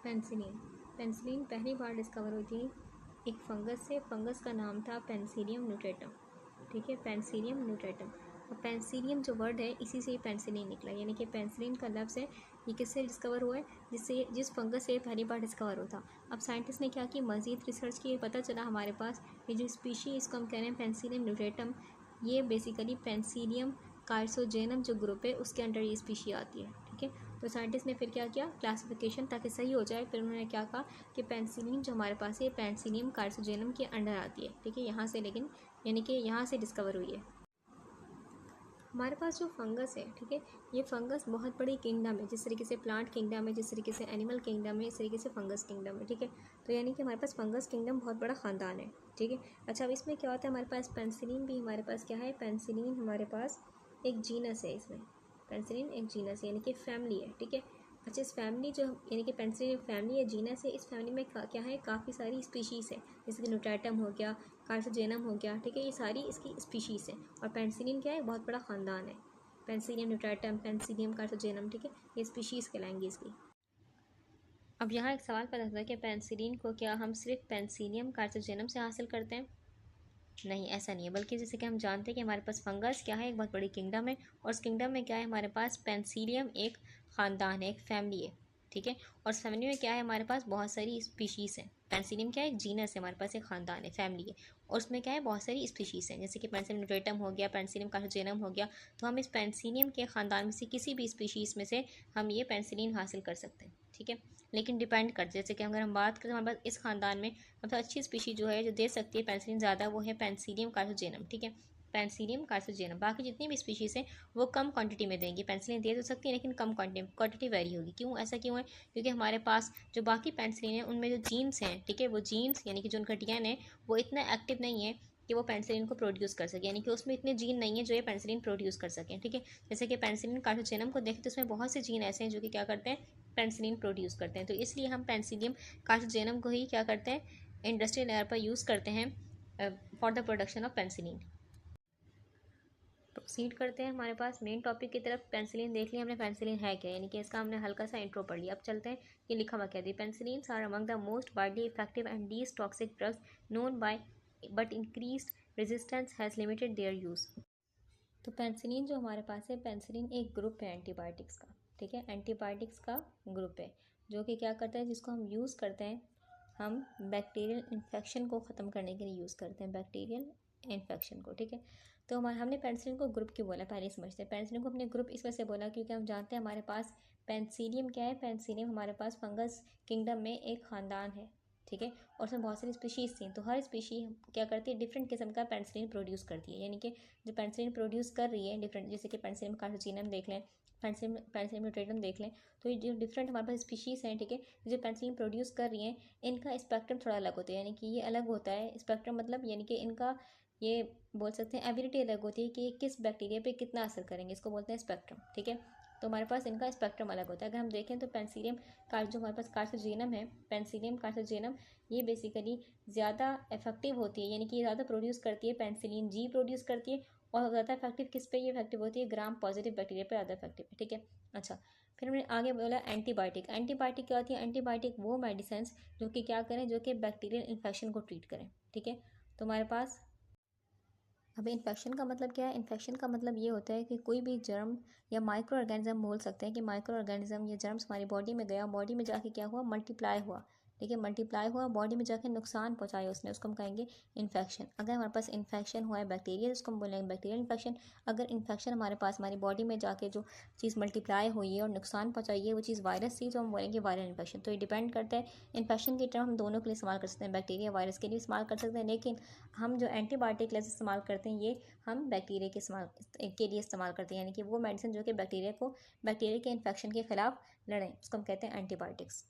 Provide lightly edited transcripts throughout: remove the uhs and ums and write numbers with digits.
Penicillin. Penicillin पहली बार discover हुई थी एक फंगस से। फंगस का नाम था पेंसिलियम न्यूटेटम। ठीक है, पेंसिलियम न्यूटेटम। और पेंसिलियम जो वर्ड है इसी से ही पेंसिलिन निकला, यानी कि पेंसिलिन का लफ्ज़ है ये किससे डिस्कवर हुआ है, जिस फंगस से पहली बार डिस्कवर होता। अब साइंटिस्ट ने क्या की, मज़ीद रिसर्च की, पता चला हमारे पास ये जो स्पीशी इसको हम कह रहे हैं पेंसिलियम न्यूटेटम, ये बेसिकली पेंसिलियम कार्सोजेनम जो ग्रुप है उसके अंडर ये स्पीशी आती है। ठीक है, तो साइंटिस्ट ने फिर क्या किया, क्लासिफिकेशन ताकि सही हो जाए, फिर उन्होंने क्या कहा कि पेंसिलिन जो हमारे पास है पेंसिलियम कार्सोजेनम के अंडर आती है। ठीक है, यहाँ से, लेकिन यानी कि यहाँ से डिस्कवर हुई है। हमारे पास जो फंगस है, ठीक है, ये फंगस बहुत बड़ी किंगडम है। जिस तरीके से प्लांट किंगडम है, जिस तरीके से एनिमल किंगडम है, इस तरीके से फंगस किंगडम है। ठीक है, तो यानी कि हमारे पास फंगस किंगडम बहुत बड़ा ख़ानदान है। ठीक है, अच्छा, अब इसमें क्या होता है, हमारे पास पेंसिलिन भी, हमारे पास क्या है, पेंसिलिन हमारे पास एक जीनस है। इसमें पेंसिलिन एक जीनस है, यानी कि फैमिली है। ठीक है, अच्छा, इस फैमिली जो यानी कि पेंसिलिन फैमिली या जीनस है, इस फैमिली में क्या है, काफ़ी सारी स्पीशीज़ है, जैसे कि न्यूटेटम हो गया, कार्सोजेनम हो गया। ठीक है, ये सारी इसकी स्पीशीज़ है। और पेंसिलिन क्या है, बहुत बड़ा ख़ानदान है। पेंसिलियम न्यूटेटम, पेंसिलियम कार्सोजेनम, ठीक है, ये स्पीशीज़ कहलाएंगी इसकी। अब यहाँ एक सवाल पैदा होता है कि पेंसिलिन को क्या हम सिर्फ पेंसिलियम कार्सोजेनम से हासिल करते हैं? नहीं, ऐसा नहीं है, बल्कि जैसे कि हम जानते हैं कि हमारे पास फंगस क्या है, एक बहुत बड़ी किंगडम है, और उस किंगडम में क्या है, हमारे पास पेंसिलियम एक ख़ानदान है, एक फैमिली है। ठीक है, और उस फैमिली में क्या है, हमारे पास बहुत सारी स्पीशीज़ हैं। पेंसिलियम क्या है, एक जीनस है, हमारे पास एक ख़ानदान है, फैमिली है, और उसमें क्या है, बहुत सारी स्पीशीज़ हैं, जैसे कि पेंसिलियम न्यूटेटम हो गया, पेंसिलियम कार्सोजेनम हो गया। तो हम इस पेंसिलियम के ख़ानदान में से किसी भी स्पीशीज़ में से हम ये पेंसिलिन हासिल कर सकते हैं। ठीक है, लेकिन डिपेंड करते, जैसे कि अगर हम बात करें, हमारे पास इस ख़ानदान में सबसे अच्छी स्पीशी जो है, जो दे सकती है पेंसिलिन ज़्यादा, वो है पेंसिलियम कार्सोजेनम। ठीक है, पेंसिलियम कार्सोजेनम। बाकी जितनी भी स्पीशीज़ हैं वो कम क्वांटिटी में देंगी, पेंसिलिन दे तो सकती है लेकिन कम क्वांटिटी वेरी होगी। क्यों, ऐसा क्यों है, क्योंकि हमारे पास जो बाकी पेंसिलिन है उनमें जो जीन्स हैं, ठीक है, वो जीन्स यानी कि जो उनका डीएनए है वो इतना एक्टिव नहीं है कि वो पेंसिलिन को प्रोड्यूस कर सके, यानी कि उसमें इतने जीन नहीं है जो ये पेंसिलिन प्रोड्यूस कर सकें। ठीक है, जैसे कि पेंसिलिन कार्सोजेनम को देखें तो उसमें बहुत से जीन ऐसे हैं जो कि क्या करते हैं, पेंसिलिन प्रोड्यूस करते हैं। तो इसलिए हम पेंसिलियम कार्सोजेनम को ही क्या करते हैं, इंडस्ट्रियल लेवल पर यूज़ करते हैं for the production of penicillin. Proceed करते हैं हमारे पास मेन टॉपिक की तरफ। पेंसिलिन देख लिया हमने, पेंसिलिन है क्या, यानी कि इसका हमने हल्का सा इंट्रो पढ़ लिया। अब चलते हैं कि लिखा हुआ क्या है। Penicillins are among the most widely effective and least toxic drugs known by, but increased resistance has limited their use. तो पेंसिलिन जो हमारे पास है, पेंसिलिन एक ग्रुप है एंटीबायोटिक्स का। ठीक है, एंटीबायोटिक्स का ग्रुप है जो कि क्या करता है, जिसको हम यूज़ करते हैं, हम बैक्टीरियल इन्फेक्शन को ख़त्म करने के लिए यूज़ करते हैं, बैक्टीरियल इन्फेक्शन को। ठीक है, तो हमने पेंसिलिन को ग्रुप क्यों बोला, पहले समझते हैं। पेंसिलिन को हमने ग्रुप इस वजह से बोला क्योंकि हम जानते हैं हमारे पास पेंसिलियम क्या है, पेंसिलियम हमारे पास फंगस किंगडम में एक ख़ानदान है। ठीक है, और उसमें बहुत सारी स्पीशीज़ थी, तो हर स्पीशी क्या करती है, डिफरेंट किस्म का पेंसिलिन प्रोड्यूस करती है। यानी कि जो पेंसिलिन प्रोड्यूस कर रही है डिफरेंट, जैसे कि पेंसिलियम कार्सोजेनम देख लें, पेंसिलियम न्यूटेटम देख लें, तो ये जो डिफरेंट हमारे पास स्पीशीज़ हैं, ठीक है, जो पेंसिलिन प्रोड्यूस कर रही हैं, इनका स्पेक्ट्रम थोड़ा अलग होता है। यानी कि ये अलग होता है स्पेक्ट्रम, मतलब यानी कि इनका ये बोल सकते हैं एबिलिटी अलग होती है कि किस बैक्टीरिया पे कितना असर करेंगे, इसको बोलते हैं स्पेक्ट्रम। ठीक है, तो हमारे पास इनका स्पेक्ट्रम अलग होता है। अगर हम देखें तो पेंसिलियम जो हमारे पास कार्सोजेनम है, पेंसिलियम कार्सोजेनम, ये बेसिकली ज़्यादा इफेक्टिव होती है, यानी कि ज़्यादा प्रोड्यूस करती है, पेंसिलिन जी प्रोड्यूस करती है, और ज़्यादा इफेक्टिव किस पे ये इफेक्टिव होती है, ग्राम पॉजिटिव बैक्टीरिया पे ज़्यादा इफेक्टिव है। ठीक है, अच्छा, फिर हमने आगे बोला एंटीबायोटिक। एंटीबायोटिक क्या होती है, एंटीबायोटिक वो मेडिसिन जो कि क्या करें, जो कि बैक्टीरियल इन्फेक्शन को ट्रीट करें। ठीक है, तो हमारे पास अब इन्फेक्शन का मतलब क्या है, इन्फेक्शन का मतलब ये होता है कि कोई भी जर्म या माइक्रो ऑर्गेनिज्म बोल सकते हैं कि माइक्रो ऑर्गेनिज्म या जर्म्स हमारी बॉडी में गया, बॉडी में जाके क्या हुआ, मल्टीप्लाई हुआ। ठीक है, मल्टीप्लाई हुआ, बॉडी में जाके नुकसान पहुंचाया उसने, उसको हम कहेंगे इन्फेक्शन। अगर हमारे पास इन्फेक्शन हुआ है बैक्टीरिया, उसको हम बोलेंगे बैक्टीरियल इन्फेक्शन। अगर इन्फेक्शन हमारे पास हमारी बॉडी में जाके जो चीज़ मल्टीप्लाई हुई है और नुकसान पहुंचाई है वो चीज़ वायरस थी, तो हम बोलेंगे वायरल इन्फेक्शन। तो ये डिपेंड करता है, इन्फेक्शन की टर्म हम दोनों के लिए इस्तेमाल कर सकते हैं, बैक्टीरिया वायरस के लिए इस्तेमाल कर सकते हैं, लेकिन हम जो एंटीबायोटिक लेस इस्तेमाल करते हैं ये हम बैक्टीरिया के लिए इस्तेमाल करते हैं, यानी कि वो मेडिसिन जो कि बैक्टीरिया के इन्फेक्शन के खिलाफ लड़ें, उसको हम कहते हैं एंटीबायोटिक्स।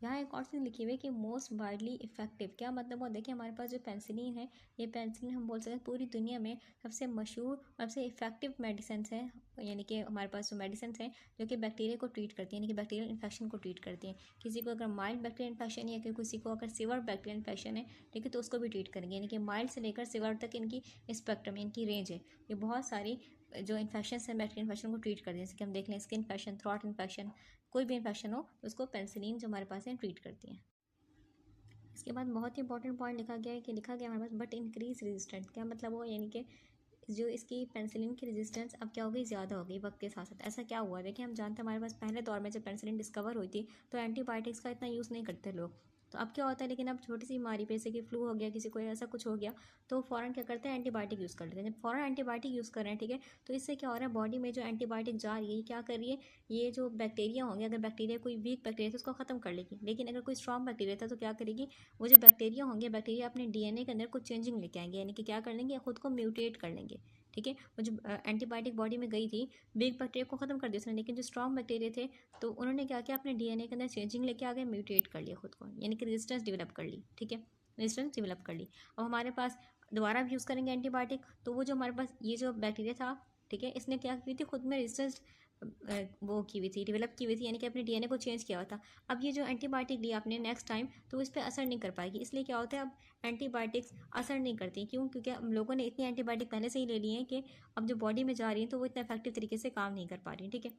यहाँ एक और चीज़ लिखी हुई है कि मोस्ट वाइडली इफेक्टिव, क्या मतलब, वो देखिए हमारे पास जो पेंसिलिन है, ये पेंसिलिन हम बोल सकते हैं पूरी दुनिया में सबसे मशहूर और सबसे इफेक्टिव मेडिसिन हैं, यानी कि हमारे पास जो मेडिसिन हैं जो कि बैक्टीरिया को ट्रीट करती हैं, यानी कि बैक्टीरियल इन्फेक्शन को ट्रीट करती हैं। किसी को अगर माइल्ड बैक्टीरियल इन्फेक्शन है या किसी को अगर सीवर बैक्टीरियल इन्फेक्शन है, ठीक है, तो उसको भी ट्रीट करेंगे, यानी कि माइल्ड से लेकर सीवर तक इनकी स्पेक्ट्रम, इनकी रेंज है। ये बहुत सारी जो इन्फेक्शन है बैक्टीरियल इन्फेक्शन को ट्रीट करती हैं, जैसे कि हम देख लें स्किन इन्फेक्शन, थ्रोट इन्फेक्शन, कोई भी इन्फेक्शन हो तो उसको पेनिसिलिन जो हमारे पास है ट्रीट करती हैं। इसके बाद बहुत ही इंपॉर्टेंट पॉइंट लिखा गया है कि लिखा गया हमारे पास बट इंक्रीज रेजिस्टेंस, क्या मतलब हो, यानी कि जो इसकी पेनिसिलिन की रेजिस्टेंस अब क्या हो गई, ज़्यादा हो गई वक्त के साथ साथ। ऐसा क्या हुआ, देखिए हम जानते हैं हमारे पास पहले दौर में जब पेनिसिलिन डिस्कवर हुई थी तो एंटीबायोटिक्स का इतना यूज़ नहीं करते लोग, तो अब क्या होता है, लेकिन अब छोटी सी बीमारी पे जैसे कि फ्लू हो गया, किसी को ऐसा कुछ हो गया तो फ़ौरन क्या करते हैं, एंटीबायोटिक यूज़ कर लेते हैं। जब फ़ौरन एंटीबायोटिक यूज़ कर रहे हैं, ठीक है, तो इससे क्या हो रहा है, बॉडी में जो एंटीबायोटिक जा रही है ये क्या कर रही है, ये जो बैक्टीरिया होंगे, अगर बैक्टीरिया कोई वीक बैक्टीरिया तो उसको ख़त्म कर लेगी, लेकिन अगर कोई स्ट्रॉन्ग बैक्टीरिया था तो क्या करेगी, वो जो बैक्टीरिया होंगे, बैक्टीरिया अपने डीएनए के अंदर कुछ चेंजिंग लेके आएंगे, यानी कि क्या कर लेंगे, खुद को म्यूटेट कर लेंगे, ठीक है। वो जो एंटीबायोटिक बॉडी में गई थी, वीक बैक्टीरिया को ख़त्म कर दिया उसने, लेकिन जो स्ट्रॉन्ग बैक्टीरिया थे तो उन्होंने क्या किया, अपने डीएनए के अंदर चेंजिंग लेके आ गए, म्यूटेट कर लिया खुद को, यानी कि रेजिस्टेंस डेवलप कर ली, ठीक है, रेजिस्टेंस डेवलप कर ली। अब हमारे पास दोबारा भी यूज़ करेंगे एंटीबायोटिक, तो वो जो हमारे पास ये जो बैक्टीरिया था, ठीक है, इसने क्या की थी, खुद में रेजिस्टेंस वो की हुई थी, डेवलप की हुई थी, यानी कि अपने डीएनए को चेंज किया हुआ था। अब ये जो एंटीबायोटिक लिया आपने नेक्स्ट टाइम तो इस पर असर नहीं कर पाएगी, इसलिए क्या होता है, अब एंटीबायोटिक्स असर नहीं करती, क्यों, क्योंकि हम लोगों ने इतनी एंटीबायोटिक पहले से ही ले ली है कि अब जो बॉडी में जा रही है तो वो इतना इफेक्टिव तरीके से काम नहीं कर पा रही, ठीक है।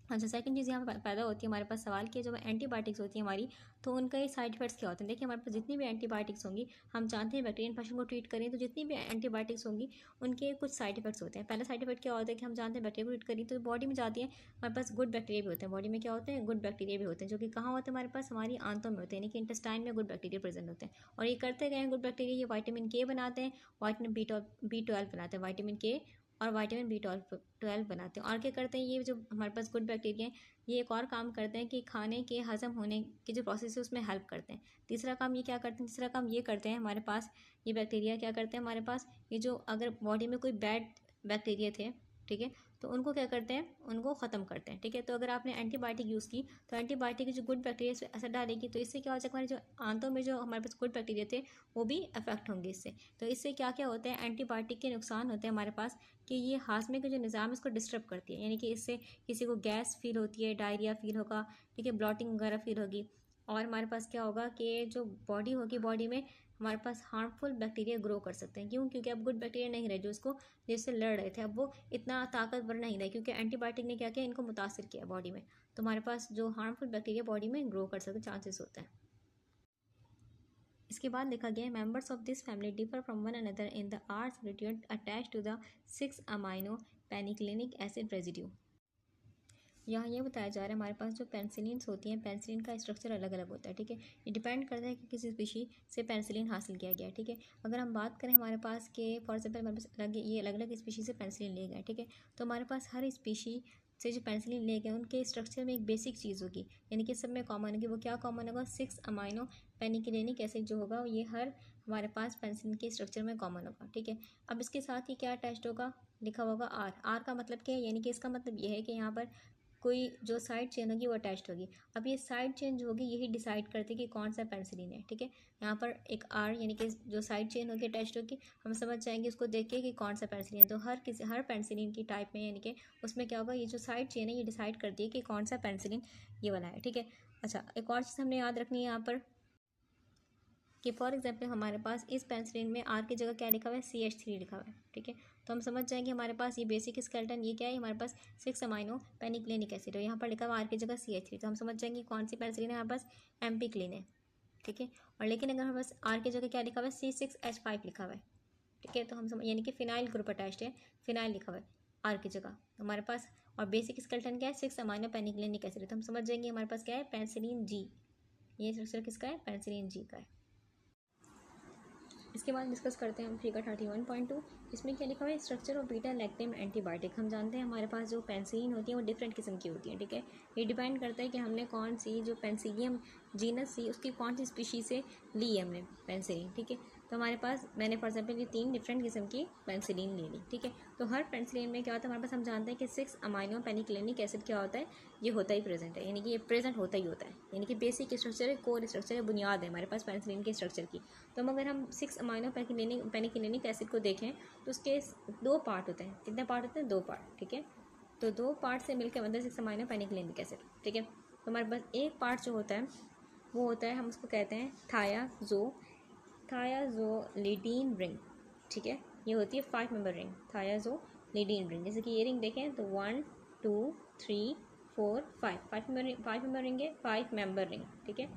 अच्छा, सेकंड चीज़ यहाँ पर पैदा होती है हमारे पास सवाल कि जब एंटीबायोटिक्स होती है हमारी तो उनका ये साइड इफेक्ट्स क्या होते हैं। देखिए हमारे पास जितनी भी एंटीबायोटिक्स होंगी, हम जानते हैं बैक्टीरियल इन्फेक्शन को ट्रीट करें तो जितनी भी एंटीबायोटिक्स होंगी उनके कुछ साइड इफेक्ट्स होते हैं। पहला साइड इफेक्ट क्या होता है कि हम जानते हैं बैक्टीरिया को ट्रीट करें तो बॉडी में जाती है, हमारे पास गुड बैक्टीरिया भी होते हैं, बॉडी में क्या होते हैं, गुड बैक्टीरिया भी होते हैं, जो कि कहाँ होते हैं, हमारे पास हमारी आंतों में होते हैं, यानी कि इंटेस्टाइन में गुड बैक्टीरिया प्रेजेंट होते हैं। और ये करते गए हैं गुड बैक्टीरिया, ये वाइटामिन के बनाते हैं, वाइटामिन बी 12 बनाते हैं, वाइटामिन के और वाइटामिन बी 12 बनाते हैं। और क्या करते हैं, ये जो हमारे पास गुड बैक्टीरिया हैं ये एक और काम करते हैं कि खाने के हजम होने की जो प्रोसेस है उसमें हेल्प करते हैं। तीसरा काम ये क्या करते हैं, तीसरा काम ये करते हैं हमारे पास, ये बैक्टीरिया क्या करते हैं हमारे पास, ये जो अगर बॉडी में कोई बैड बैक्टीरिया थे, ठीक है, तो उनको क्या करते हैं, उनको ख़त्म करते हैं, ठीक है। तो अगर आपने एंटीबायोटिक यूज़ की तो एंटीबायोटिक की जो गुड बैक्टीरिया इस पर असर डालेगी, तो इससे क्या हो जाएगा, हमारे जो आंतों में जो हमारे पास गुड बैक्टीरिया थे वो भी अफेक्ट होंगे इससे। तो इससे क्या क्या होता है, एंटीबायोटिक के नुकसान होते हैं हमारे पास कि ये हाजमे का जो निज़ाम है इसको डिस्टर्ब करती है, यानी कि इससे किसी को गैस फील होती है, डायरिया फील होगा, ठीक है, ब्लॉटिंग वगैरह फील होगी। और हमारे पास क्या होगा कि जो बॉडी होगी, बॉडी में हमारे पास हार्मफुल बैक्टीरिया ग्रो कर सकते हैं, क्यों, क्योंकि अब गुड बैक्टीरिया नहीं रहे जो उसको जिससे लड़ रहे थे, अब वो इतना ताकतवर नहीं रहे, क्योंकि एंटीबायोटिक ने क्या किया, इनको मुतासिर किया बॉडी में, तो हमारे पास जो हार्मफुल बैक्टीरिया बॉडी में ग्रो कर सकते चांसेस होते हैं। इसके बाद लिखा गया है members of this family differ from one another in the arts retude attach to the 6 amino penicillanic acid residue. यहाँ ये बताया जा रहा है हमारे पास जो पेंसिलिन्स होती हैं, पेंसिलिन का स्ट्रक्चर अलग अलग होता है, ठीक है, ये डिपेंड करता है कि किसी स्पीशी से पेंसिलिन हासिल किया गया है, ठीक है। अगर हम बात करें हमारे पास के फॉर एग्जाम्पल हमारे पास ये अलग अलग स्पीशी से पेंसिलिन लिए गए, ठीक है, तो हमारे पास हर स्पीशी से जो पेंसिलिन ले गए उनके स्ट्रक्चर में एक बेसिक चीज़ होगी, यानी कि सब में कॉमन होगी, वो क्या कॉमन होगा, 6 अमाइनो पेनिक्लिनिक एसिड जो होगा ये हर हमारे पास पेंसिलिन के स्ट्रक्चर में कॉमन होगा, ठीक है। अब इसके साथ ही क्या अटैच्ड होगा, लिखा होगा आर। आर का मतलब क्या है, यानी कि इसका मतलब ये है कि यहाँ पर कोई जो साइड चेन होगी वो अटैच्ड होगी। अब ये साइड चेन जो होगी यही डिसाइड करती है कि कौन सा पेंसिलिन है, ठीक है। यहाँ पर एक आर यानी कि जो साइड चेन होगी अटैच्ड होगी, हम समझ जाएंगे उसको देख के कि कौन सा पेंसिलिन है। तो हर पेंसिलिन की टाइप में यानी कि उसमें क्या होगा, ये जो साइड चेन है ये डिसाइड करती है कि कौन सा पेंसिलिन ये वाला है, ठीक है। अच्छा, एक और चीज़ हमने याद रखनी है यहाँ पर कि फॉर एग्जाम्पल हमारे पास इस पेंसिलिन में आर की जगह क्या लिखा हुआ है, CH3 लिखा हुआ है, ठीक है। तो हम समझ जाएंगे हमारे पास ये बेसिक स्केलेटन ये क्या है, हमारे पास 6 अमाइनो पेनिक्लिनिक एसिड है, यहाँ पर लिखा हुआ आर की जगह CH3, तो हम समझ जाएंगे कौन सी पेंसिलिन है, हमारे पास एम्पिक्लिन है, ठीक है। और लेकिन अगर हमारे पास आर की जगह क्या लिखा हुआ है, C6H5 लिखा हुआ है, ठीक है, तो हम समझ यानी कि फिनाइल ग्रुप अटैच्ड है, फिनाइल लिखा हुआ है आर की जगह हमारे पास। और बेसिक स्केलेटन क्या है, 6 अमाइनो पेनिक्लिनिक एसिड है, तो हम समझ जाएंगे हमारे पास क्या है, पेंसिलिन जी। ये स्ट्रक्चर किसका है, पेंसिलिन जी का है। इसके बाद डिस्कस करते हैं हम फिगर 31.2। इसमें क्या लिखा हुआ है, structure of beta lactam antibiotic. हम जानते हैं हमारे पास जो पेंसिलिन होती है वो डिफरेंट किस्म की होती है, ठीक है। ये डिपेंड करता है कि हमने कौन सी जो पेंसिलियम जीनस सी उसकी कौन सी स्पीशीज से ली है हमने पेंसिलिन, ठीक है। तो हमारे पास मैंने फॉर एग्जाम्पल ये 3 डिफरेंट किस्म की पेंसिलिन ले ली, ठीक है। तो हर पेंसिलिन में क्या होता है, हमारे पास हम जानते हैं कि 6 अमाइनो पेनिक्लिनिक एसिड क्या होता है, ये होता ही प्रेजेंट है, यानी कि ये प्रेजेंट होता ही होता है, यानी कि बेसिक स्ट्रक्चर है, कोर स्ट्रक्चर है, बुनियाद है हमारे पास पेंसिलिन के स्ट्रक्चर की। तो अगर हम 6 अमाइनो पेनिक्लिनिक एसिड को देखें तो उसके 2 पार्ट होते हैं, कितने पार्ट होते हैं, 2 पार्ट, ठीक है। तो 2 पार्ट से मिलकर मतलब 6 अमाइनो पेनिक्लिनिक एसिड, ठीक है। तो हमारे पास एक पार्ट जो होता है वो होता है, हम उसको कहते हैं थायाजोलिडीन रिंग, ठीक है। ये होती है 5 मेंबर रिंग, थायाजोलिडीन रिंग। जैसे कि ये रिंग देखें तो 1 2 3 4 5 5 मेंबर रिंग है, 5 मेंबर रिंग, ठीक है।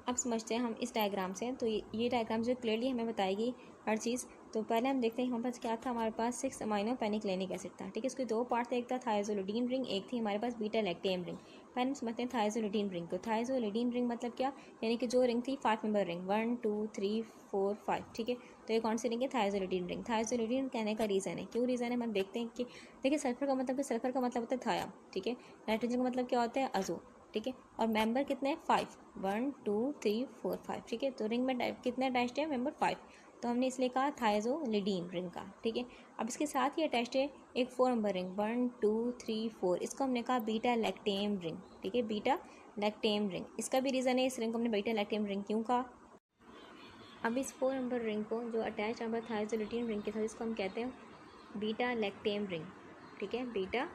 अब समझते हैं हम इस डायग्राम से। तो ये डायग्राम जो क्लियरली हमें बताएगी हर चीज़। तो पहले हम देखते हैं हमारे पास क्या था। हमारे पास 6 अमाइनो पेनिक्लेनिक एसिड था, ठीक है। इसके दो पार्ट थे, एक था थायोजोलिडीन रिंग, एक थी हमारे पास बीटा लैक्टेम रिंग। पहले हम समझते हैं थायोजोलिडीन रिंग को। थायोजोलिडीन रिंग मतलब क्या, यानी कि जो रिंग थी 5 मेंबर रिंग, 1 2 3 4 5, ठीक है। तो ये कौन सी रिंग है, थायोजोलिडीन रिंग। थायोजोलिडीन कहने का रीज़न है, क्यों रीज़न है हम देखते हैं कि देखिए सल्फर का मतलब होता है थाया, ठीक है। नाइट्रोजन का मतलब क्या होता है, अजो, ठीक है। और मेंबर कितने हैं, 5, 1 2 3 4 5, ठीक है। तो रिंग में कितने अटैच्ड है, मेंबर 5। तो हमने इसलिए कहा थायोजोलिडीन रिंग का, ठीक है। अब इसके साथ ही अटैच्ड है एक 4 नंबर रिंग, 1 2 3 4, इसको हमने कहा बीटा लैक्टेम रिंग, ठीक है, बीटा लैक्टेम रिंग। इसका भी रीज़न है, इस रिंग को हमने बीटा लैक्टेम रिंग क्यों कहा। अब इस 4 नंबर रिंग को जो अटैच नंबर थायोजोलिडीन रिंग के साथ, इसको हम कहते हैं बीटा लैक्टेम रिंग, ठीक है। बीटा,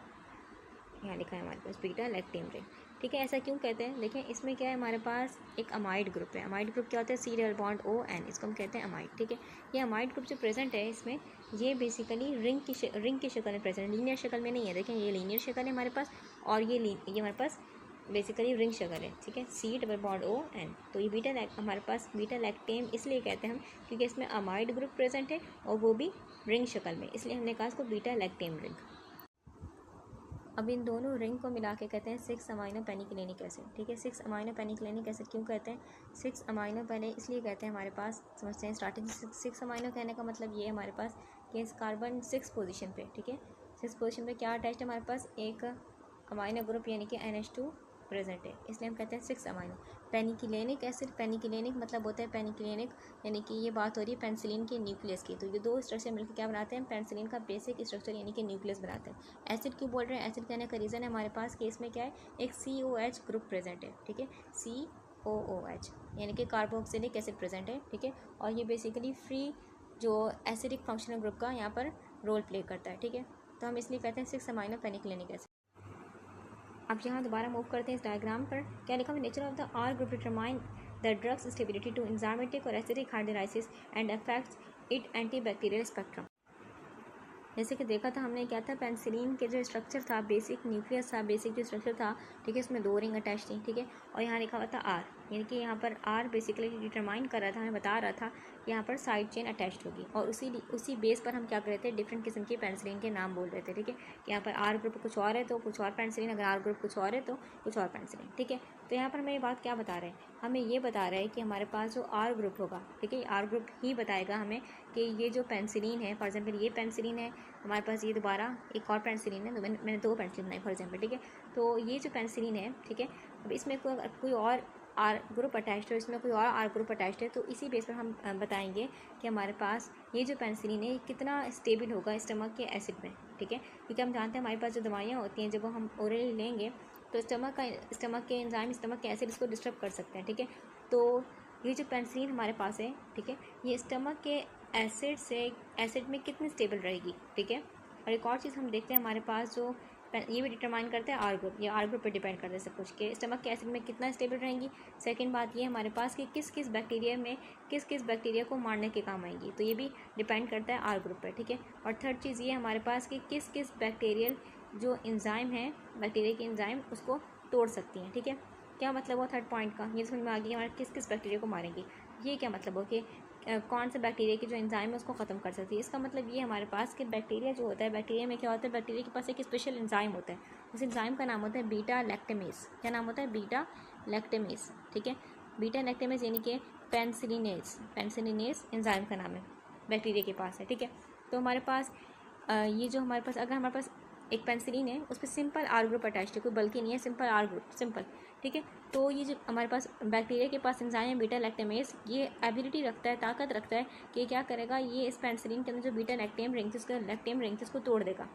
यहाँ लिखा है हमारे पास बीटा लैक्टेम रिंग, ठीक है। ऐसा क्यों कहते हैं, देखें इसमें क्या है, हमारे पास एक अमाइड ग्रुप है। अमाइड ग्रुप क्या होता है, C double bond O N, इसको हम कहते हैं अमाइड, ठीक है। ये अमाइड ग्रुप जो प्रेजेंट है इसमें, ये बेसिकली रिंग की शक्ल में प्रेजेंट, लीनियर शक्ल में नहीं है। देखें ये लीनियर शक्ल है हमारे पास, और ये हमारे पास बेसिकली रिंग शक्ल है, ठीक है, C double bond O N. तो ये हमारे पास बीटा लैक्टेम इसलिए कहते हैं हम, क्योंकि इसमें अमाइड ग्रुप प्रेजेंट है और वो भी रिंग शक्ल में, इसलिए हमने कहा इसको बीटा लैक्टेम रिंग। अब इन दोनों रिंग को मिला के कहते हैं 6 अमाइनो पेनिक्लेनिक एसिड, ठीक है। 6 अमाइनो पेनिक्लेनिक एसिड क्यों कहते हैं, 6 अमाइनो पहले इसलिए कहते हैं हमारे पास, समझते हैं स्टार्टिंग। 6 अमाइनो कहने का मतलब ये हमारे पास कि इस कार्बन 6 पोजीशन पे, ठीक है, 6 पोजीशन पे क्या अटैच्ड है हमारे पास, एक अमाइनो ग्रुप यानी कि NH2 प्रेजेंट है, इसलिए हम कहते हैं 6 अमाइनो पेनिक्लेनिक एसिड। पेनिक्लेनिक मतलब होता है पेनिक्लेनिक, यानी कि ये बात हो रही है पेंसिलिन के न्यूक्लियस की। तो ये दो स्ट्रक्चर मिलकर क्या बनाते हैं, पेंसिलिन का बेसिक स्ट्रक्चर यानी कि न्यूक्लियस बनाते हैं। एसिड क्यों बोल रहे हैं, एसिड कहने का रीज़न है हमारे पास कि इसमें क्या है, एक COH ग्रुप प्रेजेंट है, ठीक है, COOH यानी कि कार्बोक्सिलिक एसिड प्रेजेंट है, ठीक है। और ये बेसिकली फ्री जो एसिडिक फंक्शनल ग्रुप का यहाँ पर रोल प्ले करता है, ठीक है। तो हम इसलिए कहते हैं 6 अमाइनो पेनिक्लेनिक एसिड। अब यहाँ दोबारा मूव करते हैं इस डायग्राम पर। क्या लिखा है, nature of the R group determine the drugs stability to enzymatic or acidic hydrolysis and affects it antibacterial spectrum. जैसे कि देखा था हमने, क्या था, पेंसिलिन के जो स्ट्रक्चर था, बेसिक न्यूक्लियस था, बेसिक जो स्ट्रक्चर था, ठीक है, उसमें 2 रिंग अटैच थी, ठीक है। और यहाँ लिखा हुआ था आर, यानी कि यहाँ पर आर बेसिकली डिटरमाइन कर रहा था, हमें बता रहा था कि यहाँ पर साइड चेन अटैच्ड होगी। और उसी बेस पर हम क्या कर रहे थे, डिफरेंट किस्म की पेंसिलिन के नाम बोल रहे थे, ठीक है। कि यहाँ पर आर ग्रुप कुछ और है तो कुछ और पेंसिलिन, अगर आर ग्रुप कुछ और है तो कुछ और पेंसिलिन, ठीक है। तो यहाँ पर हमें ये बात क्या बता रहे हैं, हमें ये बता रहे हैं कि हमारे पास जो आर ग्रुप होगा, ठीक है, आर ग्रुप ही बताएगा हमें कि ये जो पेंसिलिन है, फॉर एग्जाम्पल ये पेंसिलिन है हमारे पास, ये दोबारा एक और पेंसिलिन है, तो मैंने 2 पेंसिलिन बनाई फॉर एग्जाम्पल, ठीक है। तो ये जो पेंसिलिन है, ठीक है, अब इसमें कोई और आर ग्रुप अटैच्ड है, इसमें कोई और आर ग्रुप अटैच्ड है, तो इसी बेस पर हम बताएंगे कि हमारे पास ये जो पेंसिलिन है कितना स्टेबल होगा स्टमक के एसिड में, ठीक है। क्योंकि हम जानते हैं हमारे पास जो दवाइयाँ होती हैं, जब वो हम ओरली लेंगे तो स्टमक के एंजाइम, स्टमक के एसिड इसको डिस्टर्ब कर सकते हैं, ठीक है। तो ये जो पेंसिलिन हमारे पास है, ठीक है, ये स्टमक के एसिड में कितनी स्टेबल रहेगी, ठीक है। और एक और चीज़ हम देखते हैं हमारे पास जो ये भी डिटरमाइन करते हैं आर ग्रुप, ये आर ग्रुप पर डिपेंड करता है सब कुछ, के स्टमक के एसिड में कितना स्टेबल रहेंगी। सेकंड बात ये हमारे पास कि किस किस बैक्टीरिया को मारने के काम आएंगी, तो ये भी डिपेंड करता है आर ग्रुप पर, ठीक है। और थर्ड चीज़ ये हमारे पास कि किस किस बैक्टीरियल जो एंजाइम है, बैक्टीरिया के एंजाइम उसको तोड़ सकती हैं, ठीक है। क्या मतलब हो थर्ड पॉइंट का, ये समझ में आ गया हमारे किस किस बैक्टीरिया को मारेंगी। ये क्या मतलब हो कि कौन से बैक्टीरिया की जो एंजाइम है उसको ख़त्म कर सकती है। इसका मतलब ये हमारे पास कि बैक्टीरिया जो होता है, बैक्टीरिया में क्या होता है, बैक्टीरिया के पास एक स्पेशल एंजाइम होता है, उस एंजाइम का नाम होता है बीटा लैक्टेमेस। क्या नाम होता है, बीटा लैक्टेमेस, ठीक है। बीटा लैक्टेमेस यानी कि पेंसिलिनेस एंजाइम का नाम है, बैक्टीरिया के पास है, ठीक है। तो हमारे पास ये जो हमारे पास, अगर हमारे पास एक पेंसिलिन है उस पर सिंपल आर ग्रुप अटैच्ड है, कोई बल्कि नहीं है, सिंपल आर ग्रुप, सिंपल, ठीक है। तो ये जो हमारे पास बैक्टीरिया के पास एंजाइम है बीटा लैक्टेमेस, ये एबिलिटी रखता है, ताकत रखता है कि क्या करेगा, ये इस पेंसिलिन के अंदर जो बीटा लैक्टेम रिंग थी उसको तोड़ देगा।